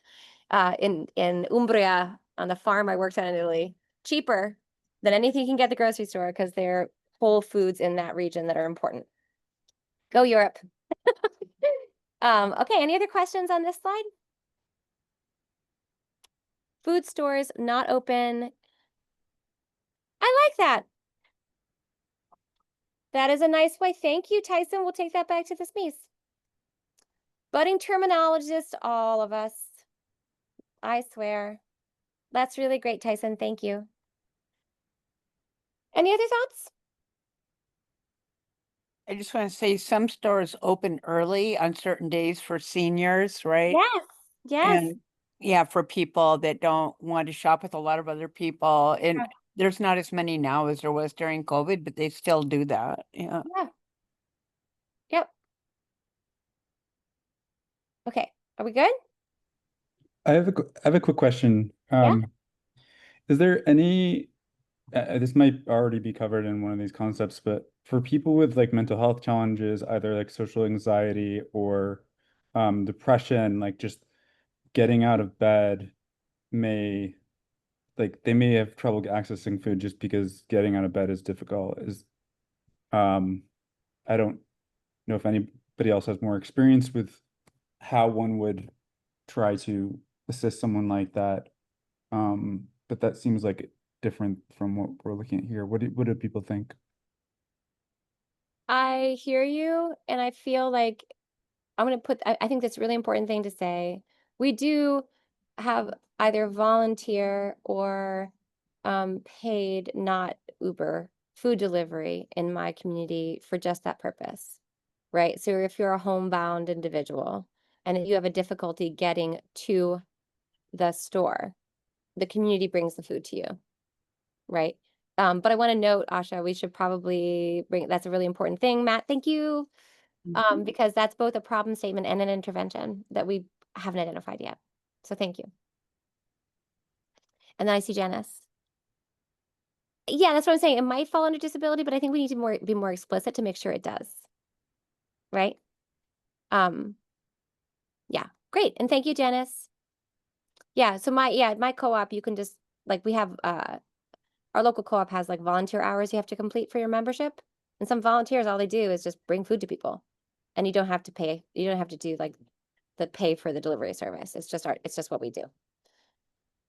in Umbria on the farm I worked on in Italy, cheaper than anything you can get at the grocery store, because they're whole foods in that region that are important. Go Europe. Okay, any other questions on this slide? Food stores not open. I like that. That is a nice way. Thank you, Tyson. We'll take that back to the SMEs. Budding terminologists, all of us. I swear. That's really great, Tyson. Thank you. Any other thoughts? I just want to say some stores open early on certain days for seniors, right? Yes. Yes. yeah, for people that don't want to shop with a lot of other people. And Yeah. there's not as many now as there was during COVID, but they still do that. Yeah. Yeah. Yep. Okay. Are we good? I have a quick question. Yeah. Is there any, this might already be covered in one of these concepts, but for people with like mental health challenges, either like social anxiety or depression, like just getting out of bed may, like they may have trouble accessing food just because getting out of bed is difficult. Um, I don't know if anybody else has more experience with how one would try to assist someone like that. But that seems like different from what we're looking at here. What do people think? I hear you, and I feel like I think that's a really important thing to say. We do have either volunteer or paid, not Uber, food delivery in my community for just that purpose, right? So if you're a homebound individual and you have a difficulty getting to the store, the community brings the food to you, right? But I want to note, Asha, we should probably that's a really important thing. Matt, thank you. Because that's both a problem statement and an intervention that we haven't identified yet. So thank you. And then I see Janice. Yeah, that's what I'm saying. It might fall under disability, but I think we need to be more explicit to make sure it does. Right? Yeah, great. And thank you, Janice. Yeah, so my co-op, you can just like we have our local co-op has like volunteer hours you have to complete for your membership. And some volunteers, all they do is just bring food to people. And you don't have to pay. You don't have to do like the pay for the delivery service. It's just what we do.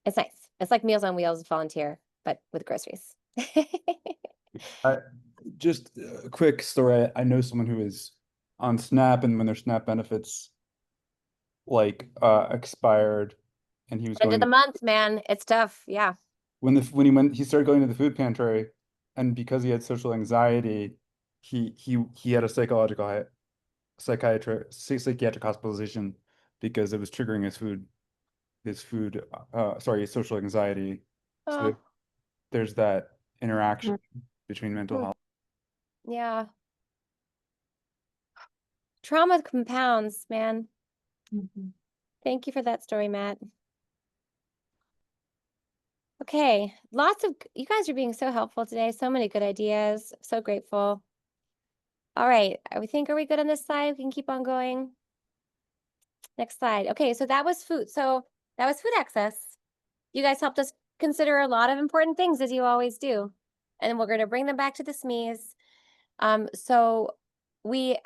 It's nice. It's like Meals on Wheels volunteer, but with groceries. Just a quick story. I know someone who is on SNAP, and when their SNAP benefits like expired, and he was End of going the month, man. It's tough. Yeah. when he started going to the food pantry, and because he had social anxiety, he had a psychiatric hospitalization because it was triggering his social anxiety. So Oh, there's that interaction between mental health. yeah. Trauma compounds, man. Thank you for that story, Matt. Okay, you guys are being so helpful today. So many good ideas. So grateful. All right, are we good on this slide? We can keep on going. Next slide. Okay, so that was food. So that was food access. You guys helped us consider a lot of important things, as you always do. And we're going to bring them back to the SMEs. So we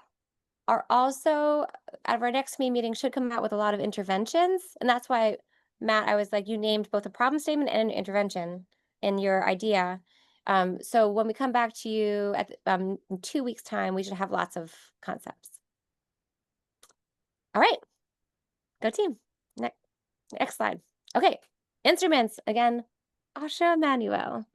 are also, out of our next SME meeting, should come out with a lot of interventions. And that's why, Matt, I was like, you named both a problem statement and an intervention in your idea. So when we come back to you in 2 weeks' time, we should have lots of concepts. All right, go team. Next slide. Okay, instruments again. Asha Manuel.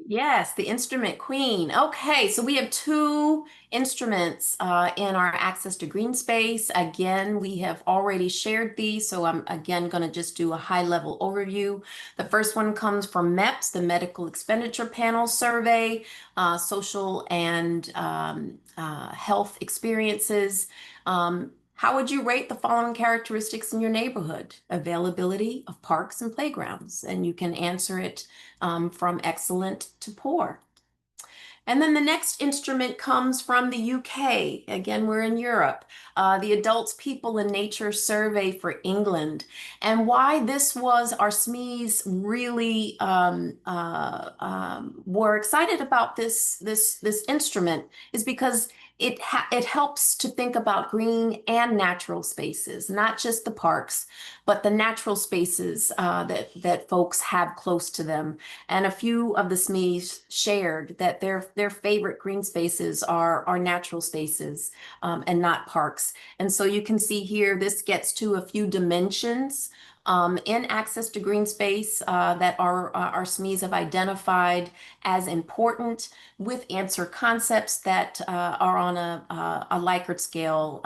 Yes, the instrument queen. Okay, so we have two instruments in our access to green space. Again, we have already shared these, so I'm again going to just do a high-level overview. The first one comes from MEPS, the Medical Expenditure Panel Survey, social and health experiences. How would you rate the following characteristics in your neighborhood? Availability of parks and playgrounds, and you can answer it from excellent to poor. And then the next instrument comes from the UK. Again, we're in Europe. The Adults, People and Nature Survey for England. And why this was our SMEs really were excited about this instrument is because it helps to think about green and natural spaces, not just the parks, but the natural spaces that folks have close to them. And a few of the SMEs shared that their favorite green spaces are natural spaces and not parks. And so you can see here, this gets to a few dimensions in access to green space that our SMEs have identified as important, with answer concepts that are on a Likert scale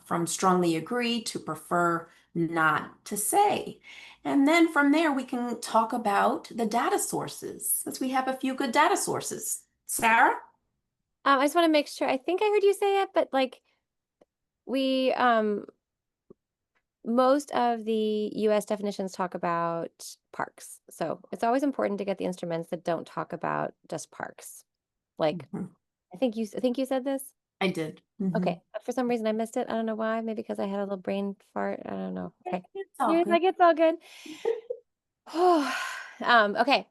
from strongly agree to prefer not to say. And then from there, we can talk about the data sources, since we have a few good data sources. Sarah? I just want to make sure, I think I heard you say it, but like we, most of the US definitions talk about parks. So it's always important to get the instruments that don't talk about just parks. Like, Mhm. I think you said this. I did. Mhm. Okay. For some reason I missed it. I don't know why. Maybe because I had a little brain fart. I don't know. Okay. It's all You're good. like, it's all good. Okay.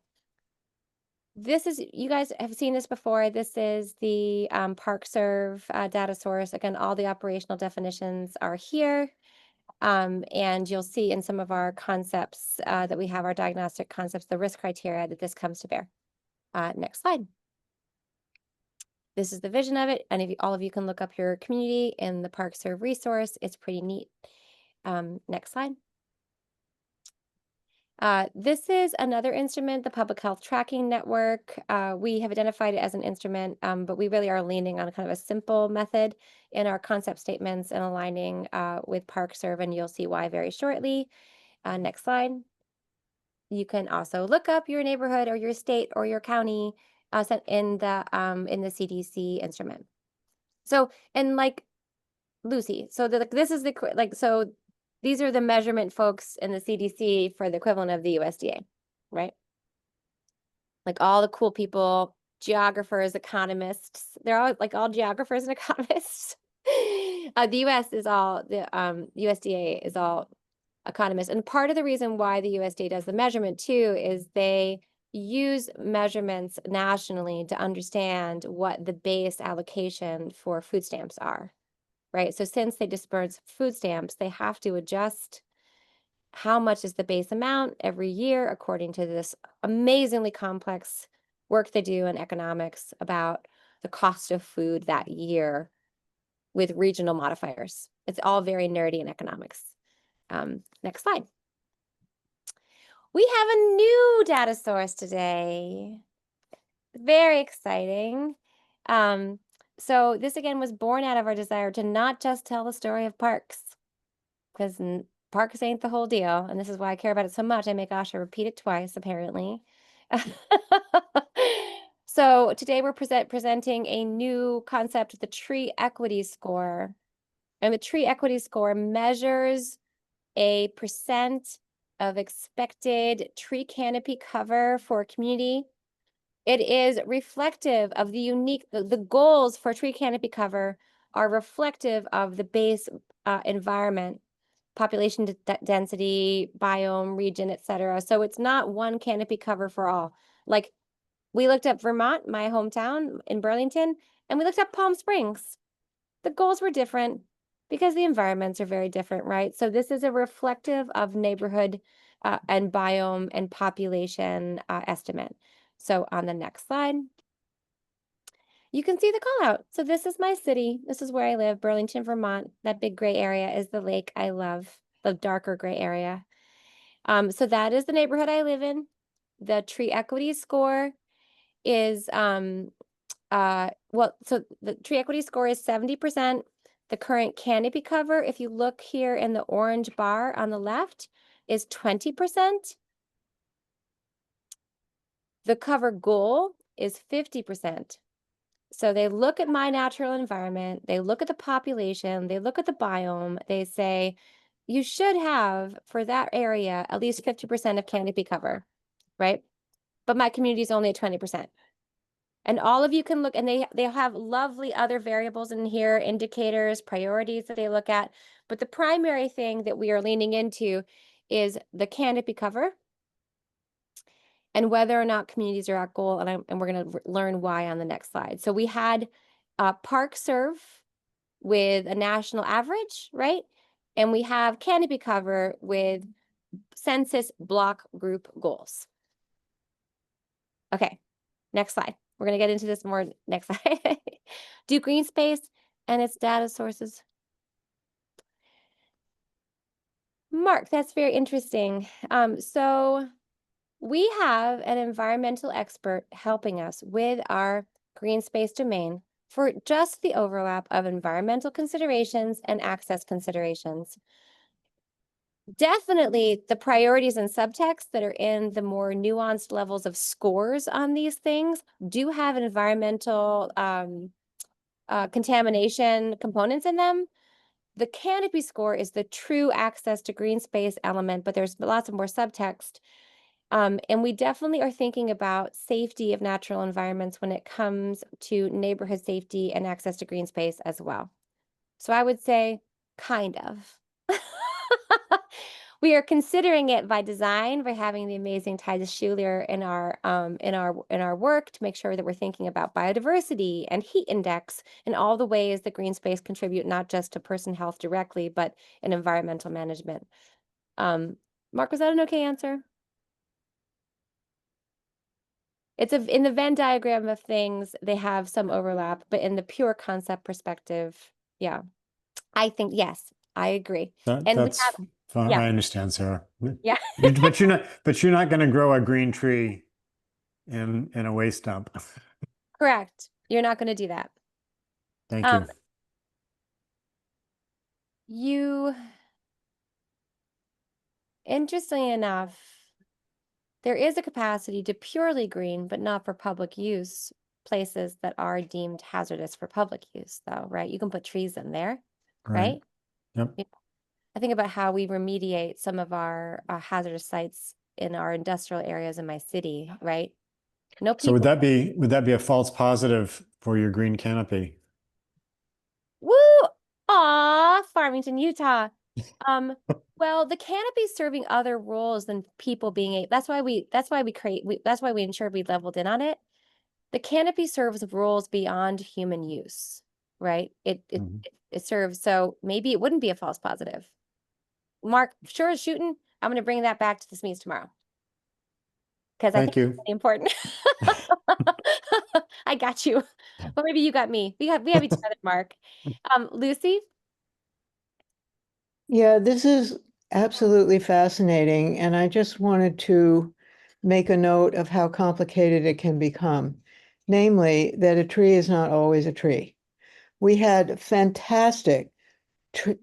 This is, you guys have seen this before. This is the ParkServe data source. Again, all the operational definitions are here. And you'll see in some of our concepts that we have, our diagnostic concepts, the risk criteria that this comes to bear. Next slide. This is the vision of it. And if all of you can look up your community in the ParkServe resource, it's pretty neat. Next slide. This is another instrument, the Public Health Tracking Network. We have identified it as an instrument, but we really are leaning on kind of a simple method in our concept statements and aligning with ParkServe, and you'll see why very shortly. Next slide. You can also look up your neighborhood or your state or your county in the CDC instrument. So, and like Lucy, so this is so these are the measurement folks in the CDC for the equivalent of the USDA, right? Like all the cool people, geographers, economists, they're all like all geographers and economists. The US is all, the USDA is all economists. And part of the reason why the USDA does the measurement too is they use measurements nationally to understand what the base allocation for food stamps are. Right. So since they disperse food stamps, they have to adjust how much is the base amount every year according to this amazingly complex work they do in economics about the cost of food that year with regional modifiers. It's all very nerdy in economics. Next slide. We have a new data source today. Very exciting. So this again was born out of our desire to not just tell the story of parks, because parks ain't the whole deal. And this is why I care about it so much. I make Asha repeat it twice, apparently. So today we're presenting a new concept, the tree equity score. And the tree equity score measures a % of expected tree canopy cover for a community. It is reflective of the unique, the goals for tree canopy cover are reflective of the base environment, population density, biome, region, etc. So it's not one canopy cover for all. Like we looked up Vermont, my hometown in Burlington, and we looked up Palm Springs. The goals were different because the environments are very different, right? So this is a reflective of neighborhood and biome and population estimate. So on the next slide, you can see the call out. So this is my city. This is where I live, Burlington, Vermont. That big gray area is the lake I love, the darker gray area. So that is the neighborhood I live in. The tree equity score is, so the tree equity score is 70%. The current canopy cover, if you look here in the orange bar on the left, is 20%. The cover goal is 50%. So they look at my natural environment, they look at the population, they look at the biome, they say, you should have, for that area, at least 50% of canopy cover, right? But my community is only at 20%. And all of you can look, and they have lovely other variables in here, indicators, priorities that they look at. But the primary thing that we are leaning into is the canopy cover and whether or not communities are at goal. And we're going to learn why on the next slide. So we had ParkServe with a national average, right? And we have canopy cover with census block group goals. Okay, next slide. We're going to get into this more next slide. Do green space and its data sources. Mark Mark, that's very interesting. So we have an environmental expert helping us with our green space domain for just the overlap of environmental considerations and access considerations. Definitely the priorities and subtext that are in the more nuanced levels of scores on these things do have environmental contamination components in them. The canopy score is the true access to green space element, but there's lots of more subtext. And we definitely are thinking about safety of natural environments when it comes to neighborhood safety and access to green space as well. So I would say kind of. We are considering it by design by having the amazing Titus Schuler in our work to make sure that we're thinking about biodiversity and heat index and all the ways that green space contribute not just to person health directly, but in environmental management. Mark, was that an okay answer? It's in the Venn diagram of things, they have some overlap, but in the pure concept perspective, yeah, I think, yes, I agree. And we That's have, fine. yeah. I understand, Sarah. Yeah. But you're not going to grow a green tree in a waste dump. Correct. You're not going to do that. Thank you. Interestingly enough, there is a capacity to purely green, but not for public use, places that are deemed hazardous for public use, though, right? You can put trees in there, right? Yep. I think about how we remediate some of our hazardous sites in our industrial areas in my city, right? No people. So would that be a false positive for your green canopy? Woo! Aw, Farmington, Utah. Well, the canopy is serving other roles than people being that's why we ensured we leveled in on it. The canopy serves roles beyond human use, right? It serves, so maybe it wouldn't be a false positive. Mark, sure as shooting, I'm gonna bring that back to the SMEs tomorrow. Because I think it's really important. I got you. Well, maybe you got me. We have each other, Mark. Lucy? Yeah, this is absolutely fascinating, and I just wanted to make a note of how complicated it can become. Namely, that a tree is not always a tree. We had fantastic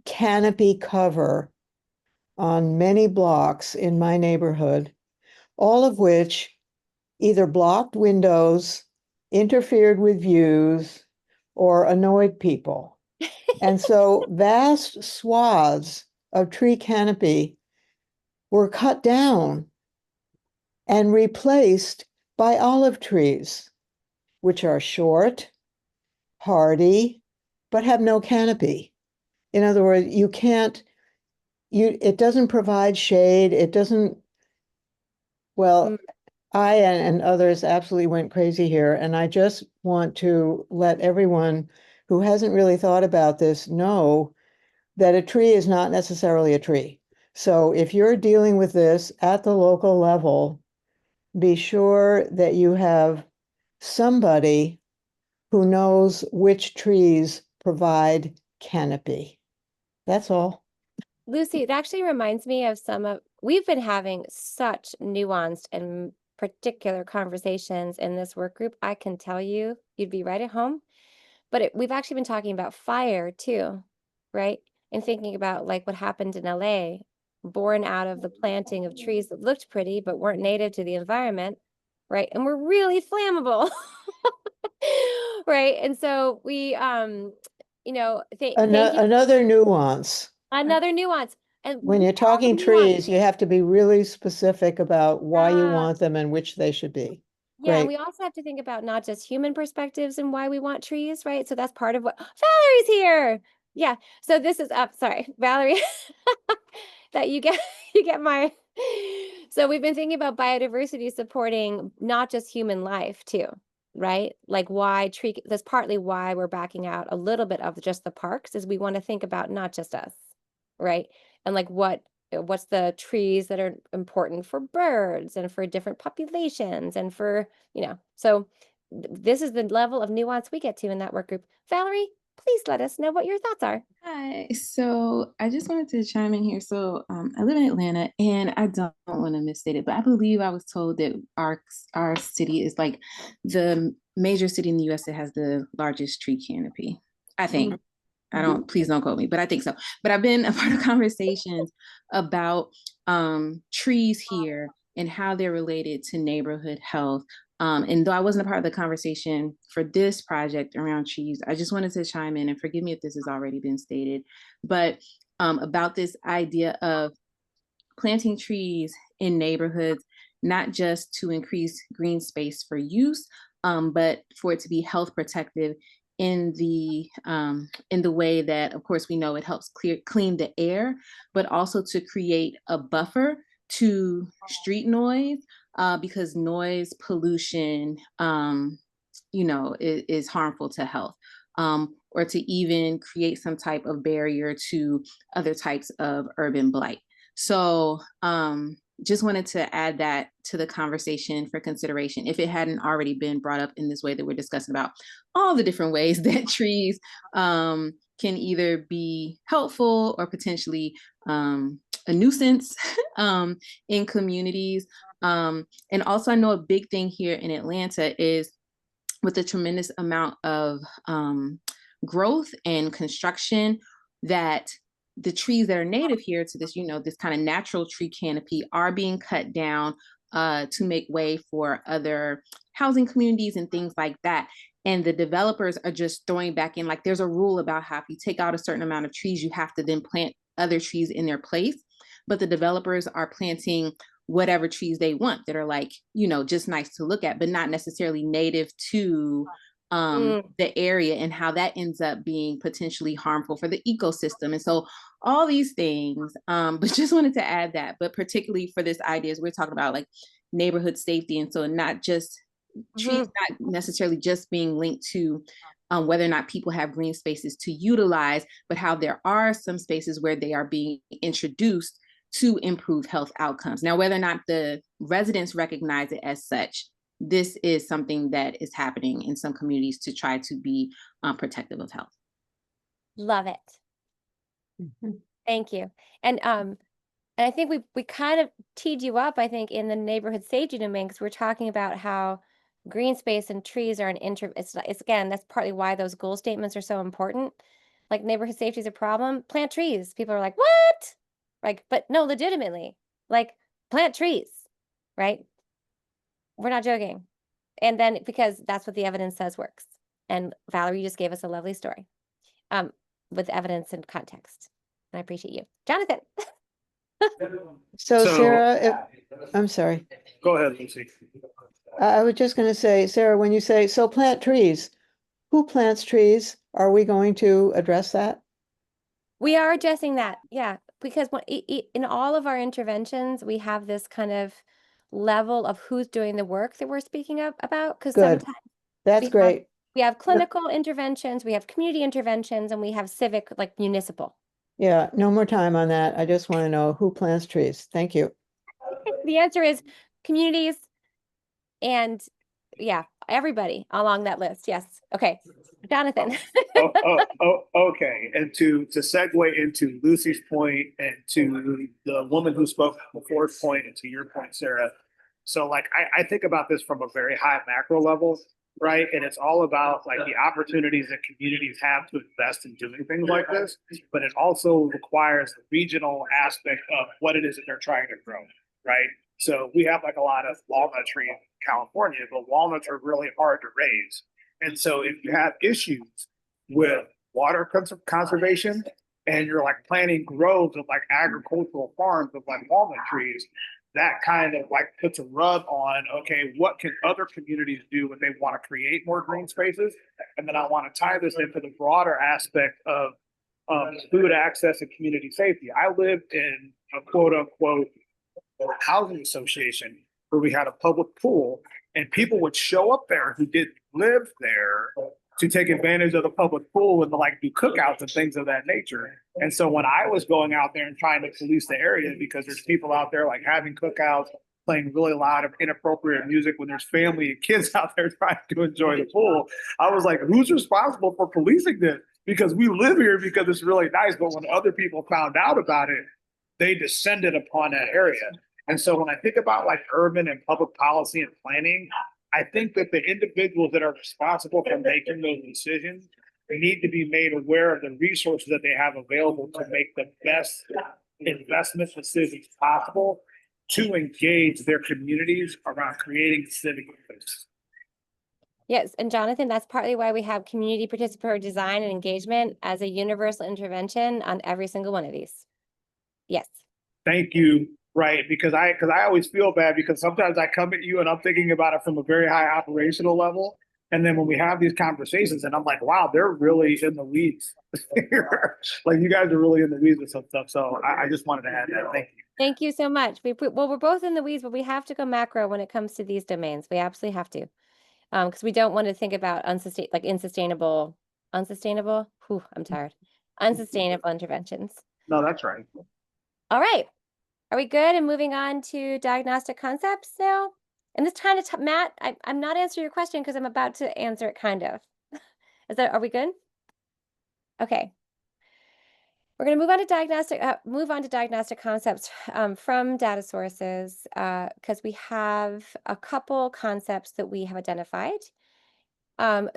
canopy cover on many blocks in my neighborhood, all of which either blocked windows, interfered with views, or annoyed people. And so vast swaths of tree canopy were cut down and replaced by olive trees, which are short, hardy, but have no canopy. In other words, it doesn't provide shade. It doesn't, well, I and others absolutely went crazy here. And I just want to let everyone who hasn't really thought about this know that a tree is not necessarily a tree. So if you're dealing with this at the local level, be sure that you have somebody who knows which trees provide canopy. That's all. Lucy, it actually reminds me of we've been having such nuanced and particular conversations in this work group. I can tell you, you'd be right at home. But we've actually been talking about fire too, right? And thinking about like what happened in LA, born out of the planting of trees that looked pretty but weren't native to the environment, right? And were really flammable, right? And so we, Another nuance. Another nuance. And when you're talking trees, you have to be really specific about why you want them and which they should be. Yeah, and we also have to think about not just human perspectives and why we want trees, right? So that's part of what Valerie's here. Yeah. So this is up. Sorry, Valerie, that you get my. So we've been thinking about biodiversity supporting not just human life too, right? Like why that's partly why we're backing out a little bit of just the parks is we want to think about not just us, right? And like what's the trees that are important for birds and for different populations and for, so this is the level of nuance we get to in that work group. Valerie, please let us know what your thoughts are. Hi. So I just wanted to chime in here. So I live in Atlanta, and I don't want to misstate it, but I believe I was told that our city is like the major city in the U.S. that has the largest tree canopy. I think. Please don't quote me, but I think so. But I've been a part of conversations about trees here and how they're related to neighborhood health. And though I wasn't a part of the conversation for this project around trees, I just wanted to chime in, and forgive me if this has already been stated, but about this idea of planting trees in neighborhoods, not just to increase green space for use, but for it to be health protective in the way that, of course, we know it helps clean the air, but also to create a buffer to street noise, because noise pollution, is harmful to health, or to even create some type of barrier to other types of urban blight. So just wanted to add that to the conversation for consideration, if it hadn't already been brought up in this way that we're discussing about all the different ways that trees can either be helpful or potentially a nuisance in communities. And also, I know a big thing here in Atlanta is with the tremendous amount of growth and construction, that the trees that are native here to this, this kind of natural tree canopy are being cut down to make way for other housing communities and things like that. And the developers are just throwing back in, like, there's a rule about how if you take out a certain amount of trees, you have to then plant other trees in their place. But the developers are planting whatever trees they want that are like, just nice to look at, but not necessarily native to the area, and how that ends up being potentially harmful for the ecosystem. And so all these things, but just wanted to add that, but particularly for this idea, is we're talking about like neighborhood safety. And so not just trees, not necessarily just being linked to whether or not people have green spaces to utilize, but how there are some spaces where they are being introduced to improve health outcomes. Now, whether or not the residents recognize it as such, this is something that is happening in some communities to try to be protective of health. Love it. Thank you. And I think we kind of teed you up, I think, in the neighborhood safety domain, because we're talking about how green space and trees are it's again, that's partly why those goal statements are so important. Like, neighborhood safety is a problem, plant trees. People are like, what? Like, but no, legitimately, like, plant trees, right? We're not joking. And then, because that's what the evidence says works. And Valerie, you just gave us a lovely story with evidence and context. And I appreciate you. Jonathan. So Sarah, I'm sorry. Go ahead, Lucy. I was just going to say, Sarah, when you say, so plant trees, who plants trees? Are we going to address that? We are addressing that, yeah, because in all of our interventions, we have this kind of level of who's doing the work that we're speaking about. Because sometimes that's great. We have clinical interventions, we have community interventions, and we have civic, like municipal. Yeah, no more time on that. I just want to know who plants trees. Thank you. The answer is communities and, yeah, everybody along that list. Yes. Okay. Jonathan. Okay. And to segue into Lucy's point and to the woman who spoke before's point and to your point, Sarah. So like, I think about this from a very high macro level, right? And it's all about like the opportunities that communities have to invest in doing things like this, but it also requires the regional aspect of what it is that they're trying to grow, right? So we have like a lot of walnut trees in California, but walnuts are really hard to raise. And so if you have issues with water conservation and you're like planting groves of like agricultural farms of like walnut trees, that kind of like puts a rub on, okay, what can other communities do when they want to create more green spaces? And then I want to tie this into the broader aspect of food access and community safety. I lived in a quote unquote housing association where we had a public pool and people would show up there who didn't live there to take advantage of the public pool and to like do cookouts and things of that nature. And so when I was going out there and trying to police the area, because there's people out there like having cookouts, playing really loud and inappropriate music when there's family and kids out there trying to enjoy the pool, I was like, who's responsible for policing this? because we live here because it's really nice. But when other people found out about it, they descended upon that area. And so when I think about like urban and public policy and planning, I think that the individuals that are responsible for making those decisions need to be made aware of the resources that they have available to make the best investment decisions possible to engage their communities around creating civic space. Yes, and Jonathan, that's partly why we have community participatory design and engagement as a universal intervention on every single one of these. Yes. Thank you. Right, because I always feel bad because sometimes I come at you and I'm thinking about it from a very high operational level. And then when we have these conversations and I'm like, wow, they're really in the weeds. Like you guys are really in the weeds with some stuff. So I just wanted to add that. Thank you. Thank you so much. Well, we're both in the weeds, but we have to go macro when it comes to these domains. We absolutely have to. Because we don't want to think about unsustainable. Whew, I'm tired. Unsustainable interventions. No, that's right. All right. Are we good? And moving on to diagnostic concepts now? And this kind of, Matt, I'm not answering your question because I'm about to answer it kind of. Are we good? Okay. We're going to move on to diagnostic concepts from data sources because we have a couple concepts that we have identified.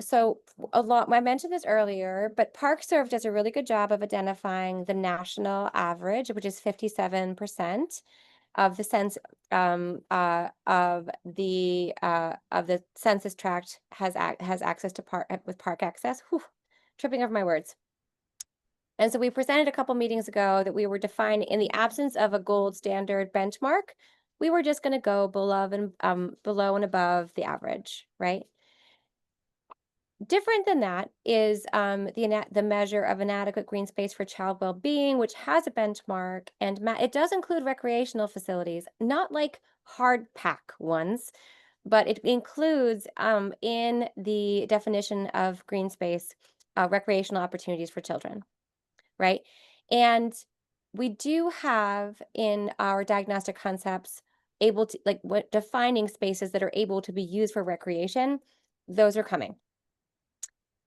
So I mentioned this earlier, but ParkServe does a really good job of identifying the national average, which is 57% of the of the census tract has access to park access. Whew, tripping over my words. And so we presented a couple meetings ago that we were defining in the absence of a gold standard benchmark, we were just going to go below and above the average, right? Different than that is the measure of inadequate green space for child well-being, which has a benchmark, and it does include recreational facilities, not like hard pack ones, but it includes in the definition of green space recreational opportunities for children, right? And we do have in our diagnostic concepts defining spaces that are able to be used for recreation. Those are coming.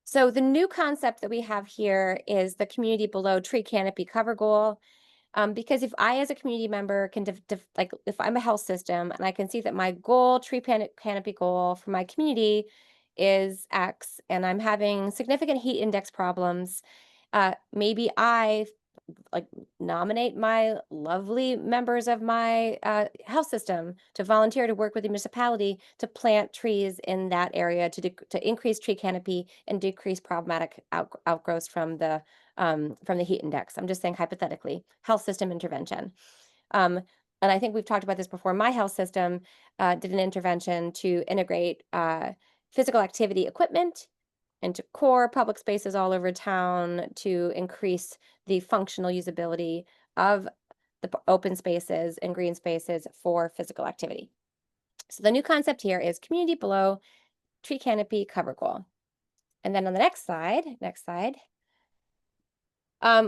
So the new concept that we have here is the community below tree canopy cover goal. Because if I, as a community member, can if I'm a health system and I can see that my goal, tree canopy goal for my community is X, and I'm having significant heat index problems, maybe I nominate my lovely members of my health system to volunteer to work with the municipality to plant trees in that area to increase tree canopy and decrease problematic outgrowths from the heat index. I'm just saying hypothetically, health system intervention. And I think we've talked about this before. My health system did an intervention to integrate physical activity equipment into core public spaces all over town to increase the functional usability of the open spaces and green spaces for physical activity. So the new concept here is community below tree canopy cover goal. And then on the next slide,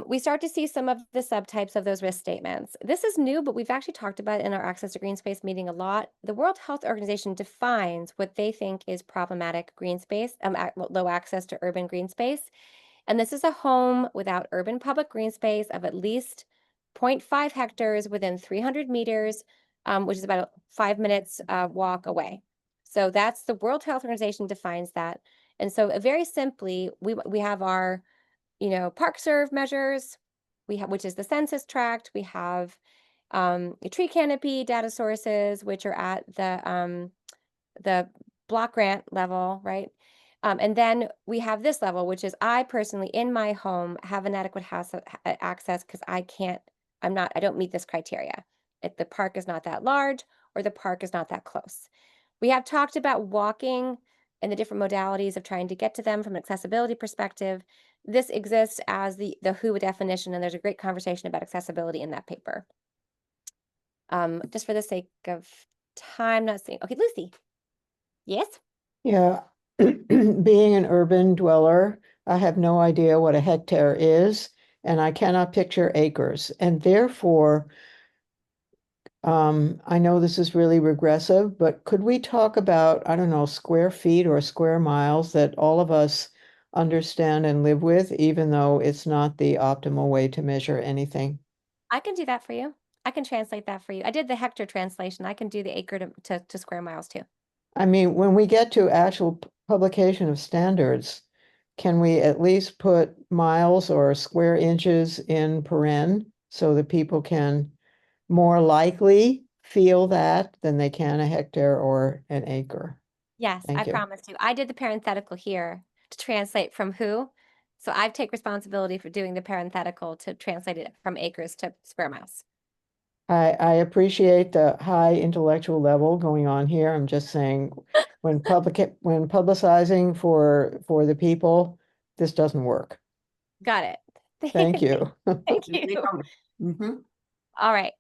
we start to see some of the subtypes of those risk statements. This is new, but we've actually talked about it in our Access to Green Space meeting a lot. The World Health Organization defines what they think is problematic green space, low access to urban green space. And this is a home without urban public green space of at least 0.5 hectares within 300 meters, which is about a 5 minutes walk away. So that's the World Health Organization defines that. And so very simply, we have our ParkServe measures, which is the census tract. We have the tree canopy data sources, which are at the block grant level, right? And then we have this level, which is I personally in my home have inadequate access because I don't meet this criteria. If the park is not that large or the park is not that close. We have talked about walking and the different modalities of trying to get to them from an accessibility perspective. This exists as the WHO definition, and there's a great conversation about accessibility in that paper. Just for the sake of time, not seeing. Okay, Lucy. Yes? Yeah, being an urban dweller, I have no idea what a hectare is, and I cannot picture acres. And therefore, I know this is really regressive, but could we talk about, I don't know, square feet or square miles that all of us understand and live with, even though it's not the optimal way to measure anything. I can do that for you. I can translate that for you. I did the hectare translation. I can do the acre to square miles too. I mean, when we get to actual publication of standards, can we at least put miles or square inches in paren so that people can more likely feel that than they can a hectare or an acre? Yes, Thank I you. promised you. I did the parenthetical here to translate from who. So I take responsibility for doing the parenthetical to translate it from acres to square miles. I appreciate the high intellectual level going on here. I'm just saying, when publicizing for the people, this doesn't work. Got it. Thank you. Thank you. Mhm. All right,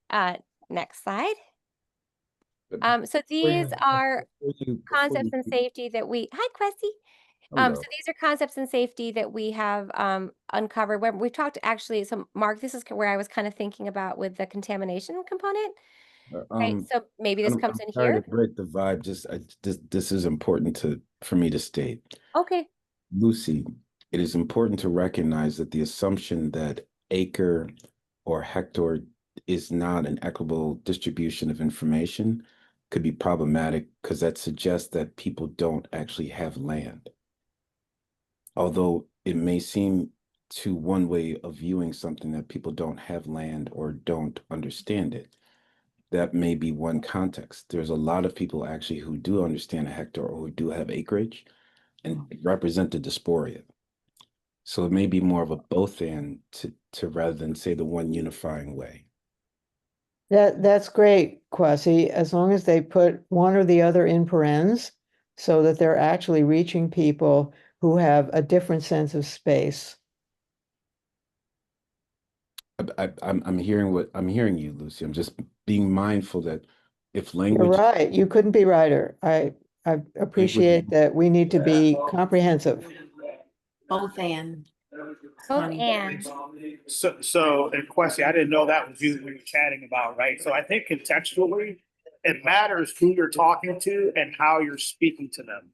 next slide. So these are concepts in safety that we, hi Questy. So these are concepts in safety that we have uncovered. Where we've talked actually, so Mark, this is where I was kind of thinking about with the contamination component, right? So maybe this comes in Sorry here. to break the vibe. This is important for me to state. Okay. Lucy, it is important to recognize that the assumption that acre or hectare is not an equitable distribution of information could be problematic, because that suggests that people don't actually have land. Although it may seem to one way of viewing something that people don't have land or don't understand it, that may be one context. There's a lot of people actually who do understand a hectare or who do have acreage and represent the dysphoria. So it may be more of a both and to rather than say the one unifying way. That's great, Kwasi, as long as they put one or the other in parens so that they're actually reaching people who have a different sense of space. I'm hearing you, Lucy. I'm just being mindful that if You're language right. You couldn't be righter. I appreciate that we need to be comprehensive. Both and. Both and. So in question, I didn't know that was you we were chatting about, right? So I think contextually, it matters who you're talking to and how you're speaking to them.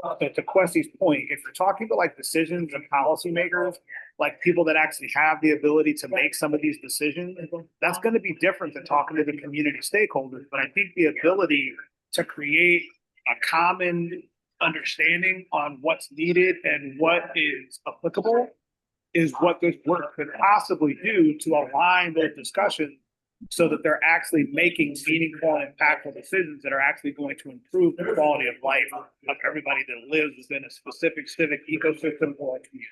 But to Questy's point, if you're talking to like decisions and policymakers, like people that actually have the ability to make some of these decisions, that's going to be different than talking to the community stakeholders. But I think the ability to create a common understanding on what's needed and what is applicable is what this work could possibly do to align their discussion so that they're actually making meaningful and impactful decisions that are actually going to improve the quality of life of everybody that lives within a specific civic ecosystem or community.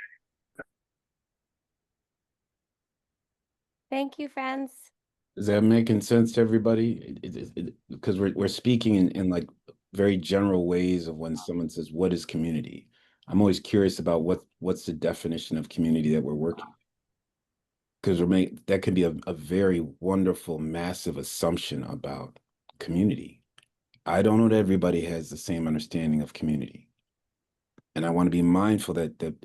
Thank you, friends. Is that making sense to everybody? Because we're speaking in like very general ways of when someone says, what is community? I'm always curious about what's the definition of community that we're working. Because that could be a very wonderful, massive assumption about community. I don't know that everybody has the same understanding of community. And I want to be mindful that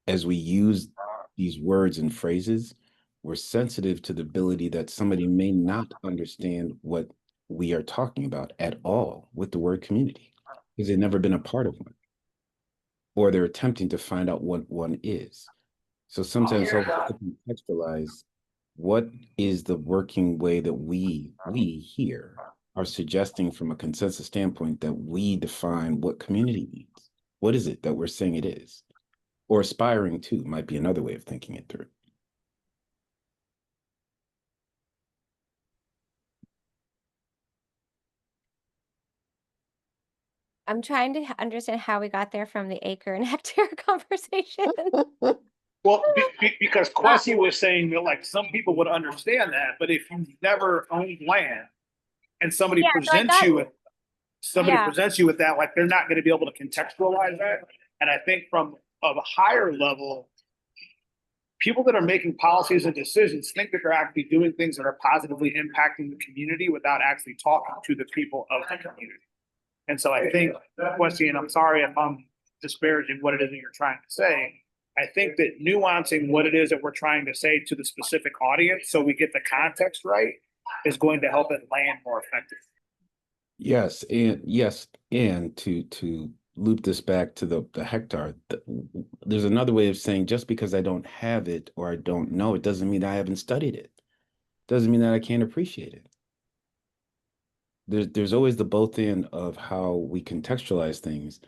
as we use these words and phrases, we're sensitive to the ability that somebody may not understand what we are talking about at all with the word community, because they've never been a part of one, or they're attempting to find out what one is. So sometimes I have to contextualize what is the working way that we here are suggesting from a consensus standpoint that we define what community means. What is it that we're saying it is? Or aspiring to might be another way of thinking it through. I'm trying to understand how we got there from the acre and hectare conversation. Well, because Questy was saying that like some people would understand that, but if you've never owned land and somebody presents you with that, like they're not going to be able to contextualize that. And I think from a higher level, people that are making policies and decisions think that they're actually doing things that are positively impacting the community without actually talking to the people of the community. And so I think, Questy, and I'm sorry if I'm disparaging what it is that you're trying to say, I think that nuancing what it is that we're trying to say to the specific audience so we get the context right is going to help it land more effectively. Yes, and to loop this back to the hectare. There's another way of saying just because I don't have it or I don't know it doesn't mean I haven't studied it. Doesn't mean that I can't appreciate it. There's always the both end of how we contextualize things.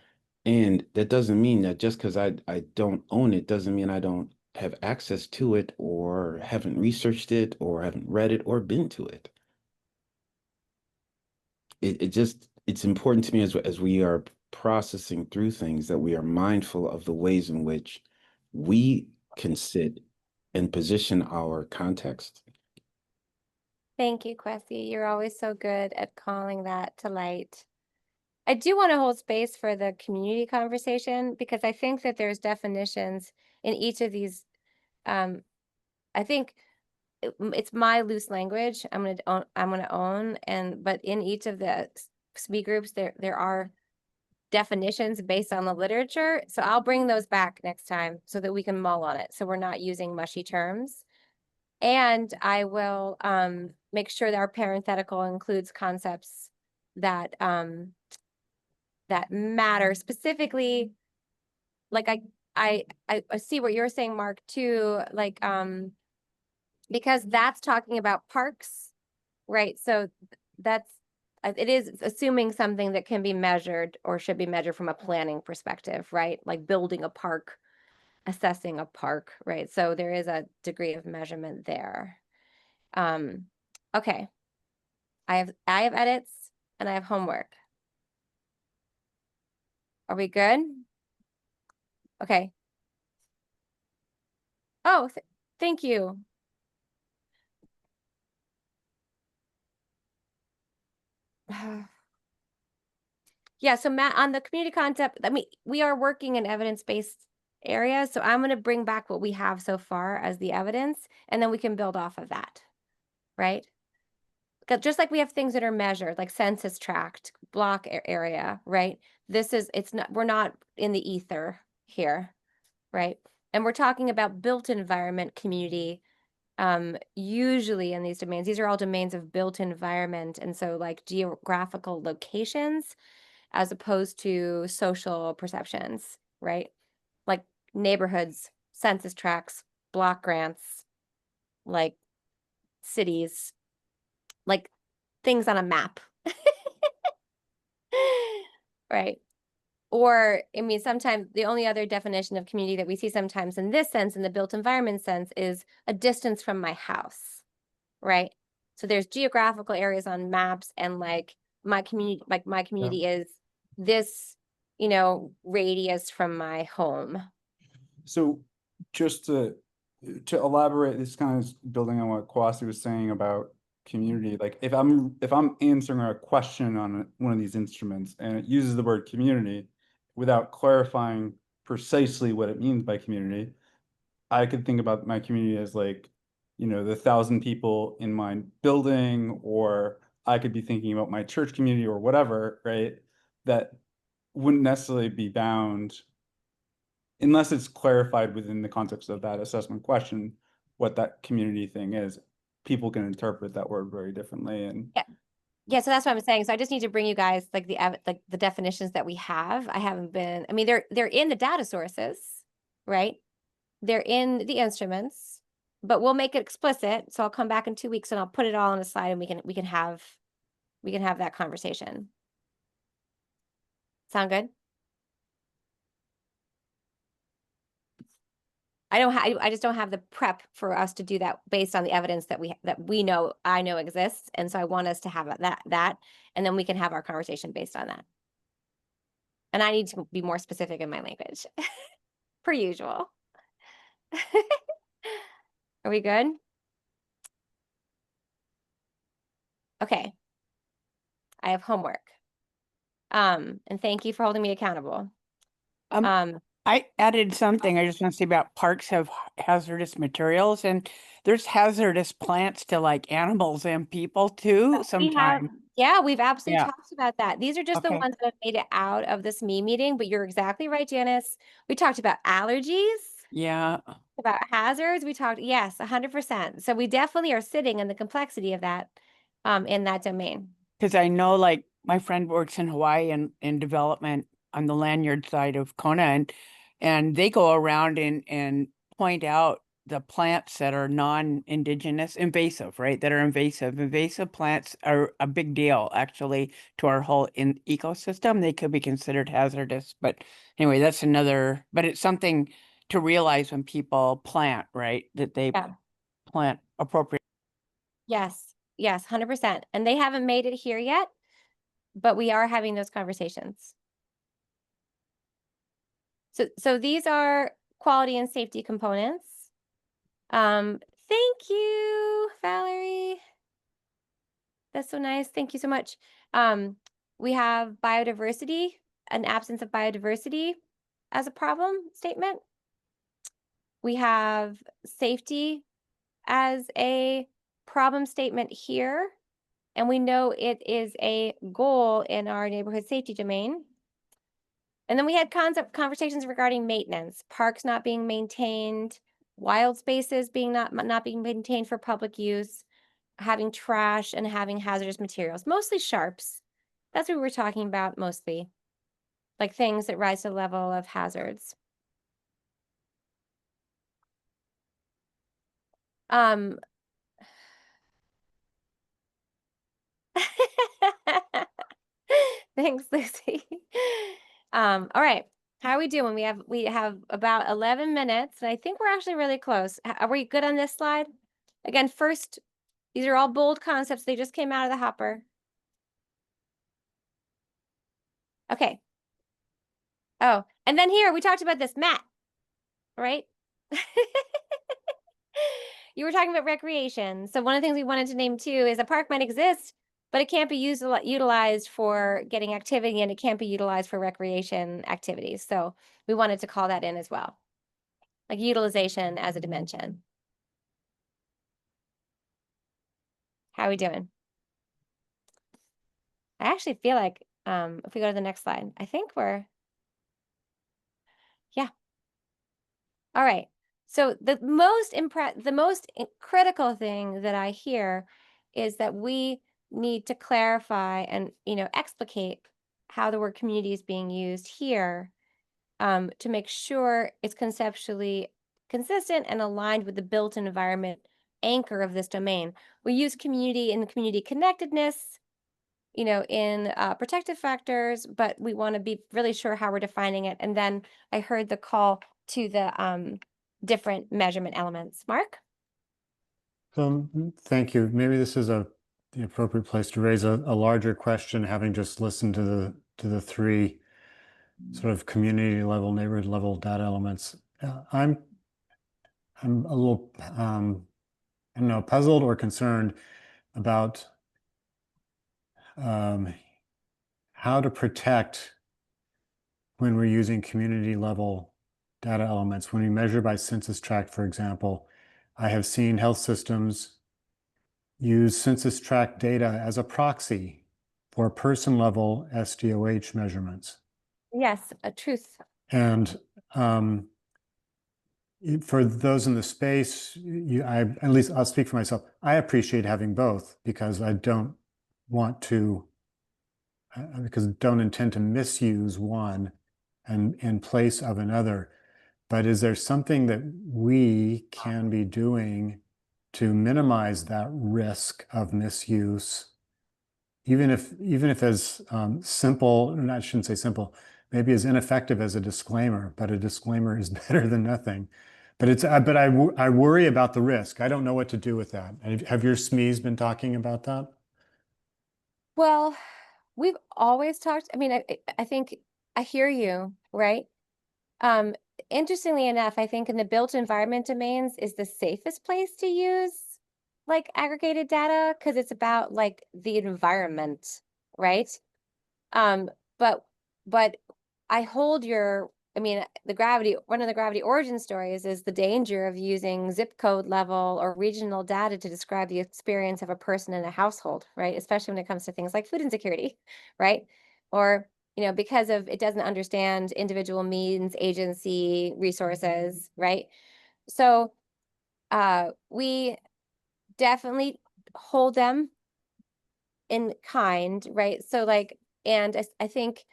And that doesn't mean that just because I don't own it doesn't mean I don't have access to it or haven't researched it or haven't read it or been to it. It's important to me as we are processing through things that we are mindful of the ways in which we can sit and position our context. Thank you, Kwesi. You're always so good at calling that to light. I do want to hold space for the community conversation because I think that there's definitions in each of these. I think it's my loose language. I'm gonna own, but in each of the SME groups, there are definitions based on the literature. So I'll bring those back next time so that we can mull on it. So we're not using mushy terms. And I will make sure that our parenthetical includes concepts that that matter specifically. Like I see what you're saying, Mark, too, like because that's talking about parks, right? So that's it is assuming something that can be measured or should be measured from a planning perspective, right? Like building a park, assessing a park, right? So there is a degree of measurement there. Okay. I have edits and I have homework. Are we good? Okay. Oh, thank you. Yeah, so Matt, on the community concept, I mean, we are working in evidence-based areas, so I'm going to bring back what we have so far as the evidence, and then we can build off of that, right? Just like we have things that are measured, like census tract, block area, right? We're not in the ether here, right? And we're talking about built environment community, usually in these domains. These are all domains of built environment, and so like geographical locations as opposed to social perceptions, right? Like neighborhoods, census tracts, block grants, like cities, like things on a map. Right. Or, I mean, sometimes the only other definition of community that we see sometimes in this sense, in the built environment sense, is a distance from my house, right? So there's geographical areas on maps and like my community is this, radius from my home. So just to elaborate, this kind of is building on what Kwasi was saying about community. Like if I'm answering a question on one of these instruments and it uses the word community without clarifying precisely what it means by community, I could think about my community as like, the 1,000 people in my building, or I could be thinking about my church community or whatever, right? That wouldn't necessarily be bound unless it's clarified within the context of that assessment question, what that community thing is. People can interpret that word very differently. And yeah, so that's what I'm saying. So I just need to bring you guys like the definitions that we have. I mean, they're in the data sources, right? They're in the instruments, but we'll make it explicit. So I'll come back in 2 weeks and I'll put it all on a slide and we can have that conversation. Sound good? I just don't have the prep for us to do that based on the evidence that I know exists. And so I want us to have that, and then we can have our conversation based on that. And I need to be more specific in my language, per usual. Are we good? Okay. I have homework. And thank you for holding me accountable. I added something I just want to say about parks have hazardous materials, and there's hazardous plants to like animals and people too sometimes. We've absolutely talked about that. These are just the ones that have made it out of this SME meeting, but you're exactly right, Janice. We talked about allergies. Yeah. About hazards. We talked, yes, 100%. So we definitely are sitting in the complexity of that, in that domain. Because I know like my friend works in Hawaii in development on the lanyard side of Kona, and they go around and point out the plants that are non-indigenous, invasive, right? That are invasive. Invasive plants are a big deal actually to our whole ecosystem. They could be considered hazardous, but anyway, that's another, but it's something to realize when people plant, right? That they Yeah. plant appropriate. Yes, yes, 100%. And they haven't made it here yet, but we are having those conversations. So these are quality and safety components. Thank you, Valerie. That's so nice. Thank you so much. We have biodiversity, an absence of biodiversity as a problem statement. We have safety as a problem statement here. And we know it is a goal in our neighborhood safety domain. And then we had conversations regarding maintenance, parks not being maintained, wild spaces being not being maintained for public use, having trash and having hazardous materials, mostly sharps. That's what we were talking about mostly, like things that rise to the level of hazards. Thanks, Lucy. All right. How are we doing? We have about 11 minutes, and I think we're actually really close. Are we good on this slide? Again, first, these are all bold concepts. They just came out of the hopper. Okay. Oh, and then here we talked about this mat, right? You were talking about recreation. So one of the things we wanted to name too is a park might exist, but it can't be utilized for getting activity, and it can't be utilized for recreation activities. So we wanted to call that in as well, like utilization as a dimension. How are we doing? I actually feel like if we go to the next slide, I think we're, yeah. All right. So the most critical thing that I hear is that we need to clarify and, explicate how the word community is being used here, to make sure it's conceptually consistent and aligned with the built environment anchor of this domain. We use community in community connectedness, in protective factors, but we want to be really sure how we're defining it. And then I heard the call to the different measurement elements. Mark? Thank you. Maybe this is the appropriate place to raise a larger question, having just listened to the three sort of community level, neighborhood level data elements. I'm a little, I don't know, puzzled or concerned about how to protect when we're using community level data elements. When we measure by census tract, for example, I have seen health systems use census tract data as a proxy for person level SDOH measurements. Yes, a truth. And for those in the space, at least I'll speak for myself, I appreciate having both because I don't want to, because I don't intend to misuse one and in place of another. But is there something that we can be doing to minimize that risk of misuse, even if as simple, I shouldn't say simple, maybe as ineffective as a disclaimer, but a disclaimer is better than nothing. But I worry about the risk. I don't know what to do with that. Have your SMEs been talking about that? Well, we've always talked, I think I hear you, right? Interestingly enough, I think in the built environment domains is the safest place to use like aggregated data because it's about like the environment, right? But I hold one of the gravity origin stories is the danger of using zip code level or regional data to describe the experience of a person in a household, right? Especially when it comes to things like food insecurity, right? Or because it doesn't understand individual means, agency, resources, right? So we definitely hold them in kind, right? So like, and I think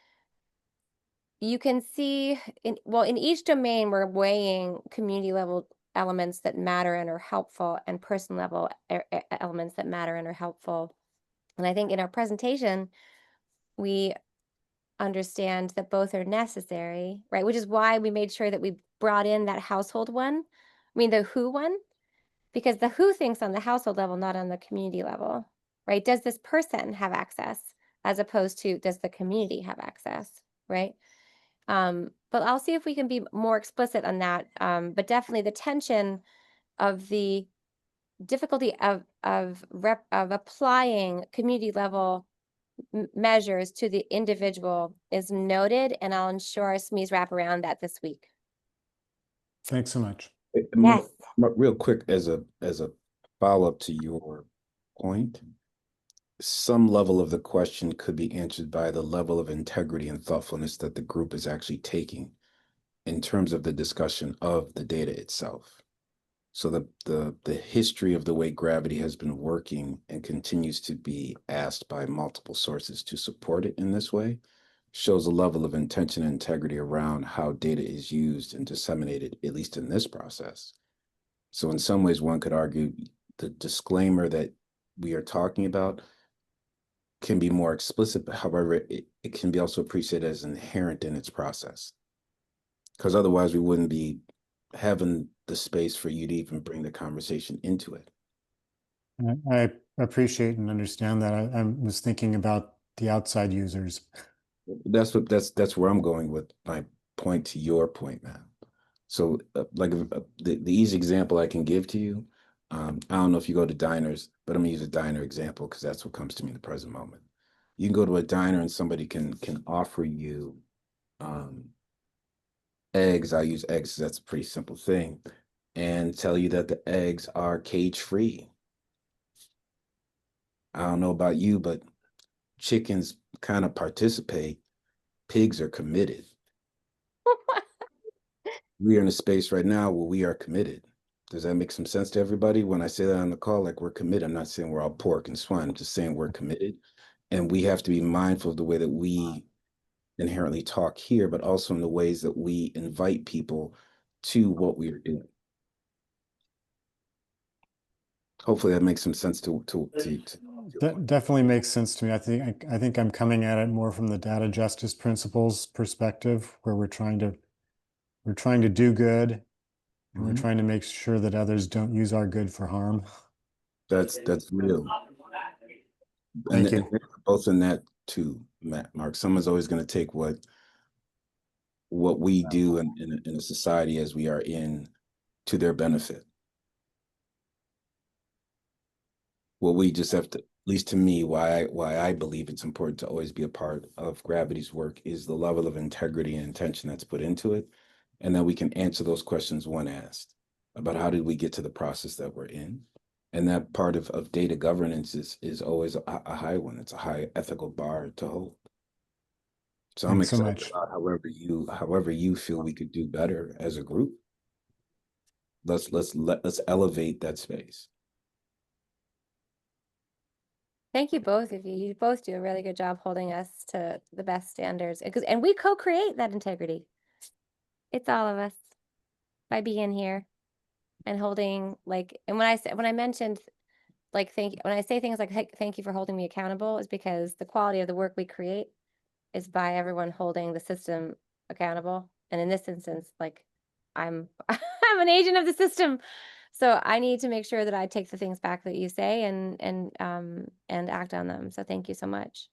you can see in each domain, we're weighing community level elements that matter and are helpful and person level elements that matter and are helpful. And I think in our presentation, we understand that both are necessary, right? Which is why we made sure that we brought in that household one. I mean, the who one, because the who thinks on the household level, not on the community level, right? Does this person have access as opposed to does the community have access, right? But I'll see if we can be more explicit on that. But definitely the tension of the difficulty of applying community level measures to the individual is noted, and I'll ensure our SMEs wrap around that this week. Thanks so much. Yes. Real quick, as a follow-up to your point, some level of the question could be answered by the level of integrity and thoughtfulness that the group is actually taking in terms of the discussion of the data itself. So the history of the way gravity has been working and continues to be asked by multiple sources to support it in this way shows a level of intention and integrity around how data is used and disseminated, at least in this process. So in some ways, one could argue the disclaimer that we are talking about can be more explicit, but however, it can be also appreciated as inherent in its process. Because otherwise we wouldn't be having the space for you to even bring the conversation into it. I appreciate and understand that. I was thinking about the outside users. That's where I'm going with my point to your point, man. So like the easy example I can give to you, I don't know if you go to diners, but I'm gonna use a diner example because that's what comes to me in the present moment. You can go to a diner and somebody can offer you eggs. I use eggs, that's a pretty simple thing, and tell you that the eggs are cage-free. I don't know about you, but chickens kind of participate. Pigs are committed. We are in a space right now where we are committed. Does that make some sense to everybody? When I say that on the call, like we're committed, I'm not saying we're all pork and swine. I'm just saying we're committed. And we have to be mindful of the way that we inherently talk here, but also in the ways that we invite people to what we are doing. Hopefully that makes some sense to That definitely makes sense to me. I think I'm coming at it more from the data justice principles perspective, where we're trying to do good, and we're trying to make sure that others don't use our good for harm. That's real. Thank you. Both in that too, Mark. Someone's always going to take what we do in a society as we are in to their benefit. What we just have to, at least to me, why I believe it's important to always be a part of Gravity's work is the level of integrity and intention that's put into it, and that we can answer those questions when asked about how did we get to the process that we're in. And that part of data governance is always a high one. It's a high ethical bar to hold. So I'm Thanks so excited much. about however you feel we could do better as a group. Let's elevate that space. Thank you, both of you. You both do a really good job holding us to the best standards. And we co-create that integrity. It's all of us by being here and holding and when I mentioned when I say things like, hey, thank you for holding me accountable, is because the quality of the work we create is by everyone holding the system accountable. And in this instance, I'm I'm an agent of the system. So I need to make sure that I take the things back that you say and act on them. So thank you so much.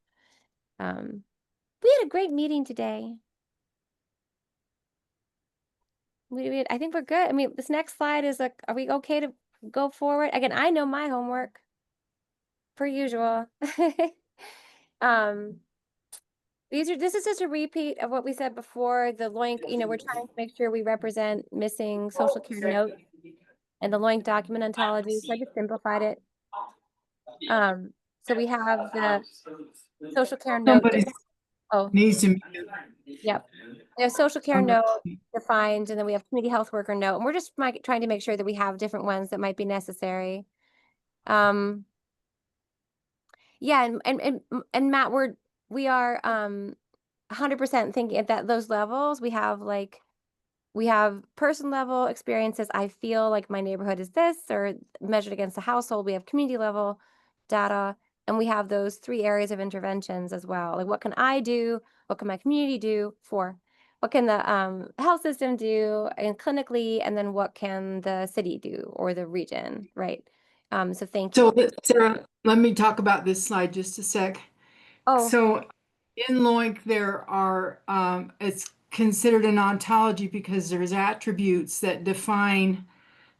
We had a great meeting today. I think we're good. I mean, this next slide is are we okay to go forward? Again, I know my homework per usual. This is just a repeat of what we said before. The LOINC, we're trying to make sure we represent missing social care note and the LOINC document ontology. So I just simplified it. So we have the social care note. Somebody needs to. Yep. We have social care note defined, and then we have community health worker note, and we're just trying to make sure that we have different ones that might be necessary. Yeah, and Matt, we are 100% thinking at those levels, we have person level experiences. I feel like my neighborhood is this, or measured against the household. We have community level data, and we have those 3 areas of interventions as well. Like, what can I do? What can my community do? 4, what can the health system do and clinically, and then what can the city do or the region, right? So thank you. So Sarah, let me talk about this slide just a sec. Oh, So in LOINC, there are, it's considered an ontology because there's attributes that define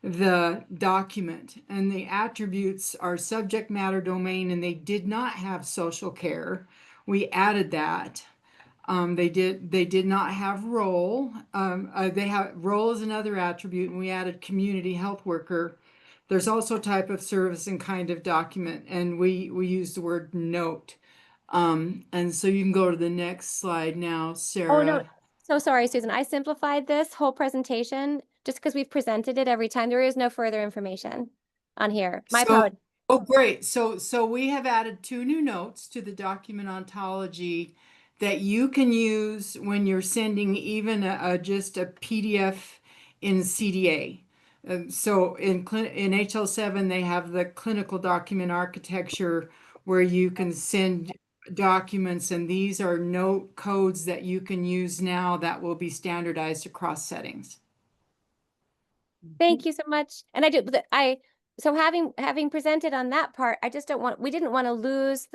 the document, and the attributes are subject matter domain, and they did not have social care. We added that. They did not have role. They have role is another attribute, and we added community health worker. There's also type of service and kind of document, and we use the word note. And so you can go to the next slide now, Sarah. oh no. So sorry, Susan. I simplified this whole presentation just because we've presented it every time. There is no further information on here. My So- apologies. Oh, great. So we have added 2 new notes to the document ontology that you can use when you're sending even just a PDF in CDA. So in HL7, they have the clinical document architecture where you can send documents, and these are note codes that you can use now that will be standardized across settings. Thank you so much. And so having presented on that part, I just we didn't want to lose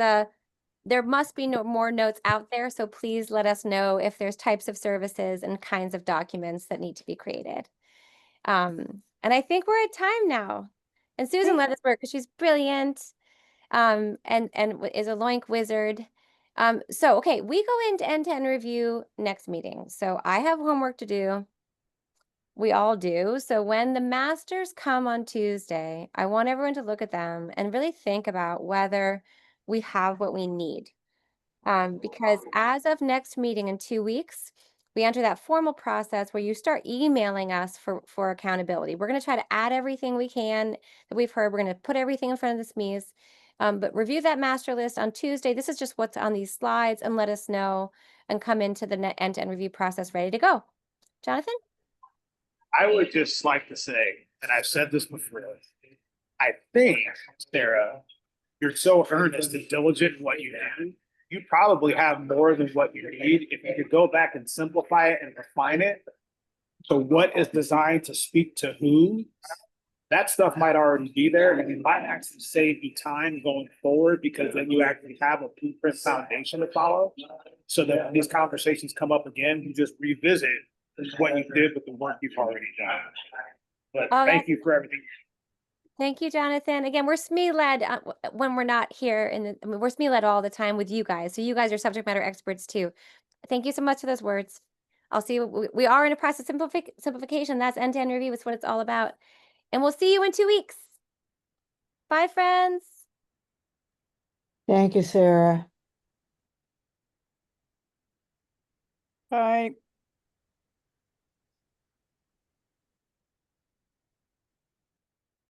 there must be more notes out there. So please let us know if there's types of services and kinds of documents that need to be created. And I think we're at time now. And Susan let us work because she's brilliant. And is a LOINC wizard. So okay, we go into end-to-end review next meeting. So I have homework to do. We all do. So when the masters come on Tuesday, I want everyone to look at them and really think about whether we have what we need. Because as of next meeting in 2 weeks, we enter that formal process where you start emailing us for accountability. We're going to try to add everything we can that we've heard. We're going to put everything in front of the SMEs. But review that master list on Tuesday. This is just what's on these slides, and let us know and come into the end-to-end review process ready to go. Jonathan? I would just like to say, and I've said this before, I think, Sarah, you're so earnest and diligent in what you do. You probably have more than what you need. If you could go back and simplify it and refine it to what is designed to speak to who, that stuff might already be there, and it might actually save you time going forward, because then you actually have a blueprint foundation to follow. So that when these conversations come up again, you just revisit what you did with the work you've already done. But thank you for everything. Thank you, Jonathan. Again, we're SME-led when we're not here. We're SME-led all the time with you guys. So you guys are subject matter experts too. Thank you so much for those words. I'll see you. We are in a process of simplification. That's end-to-end review. It's what it's all about. And we'll see you in 2 weeks. Bye, friends. Thank you, Sarah. Bye.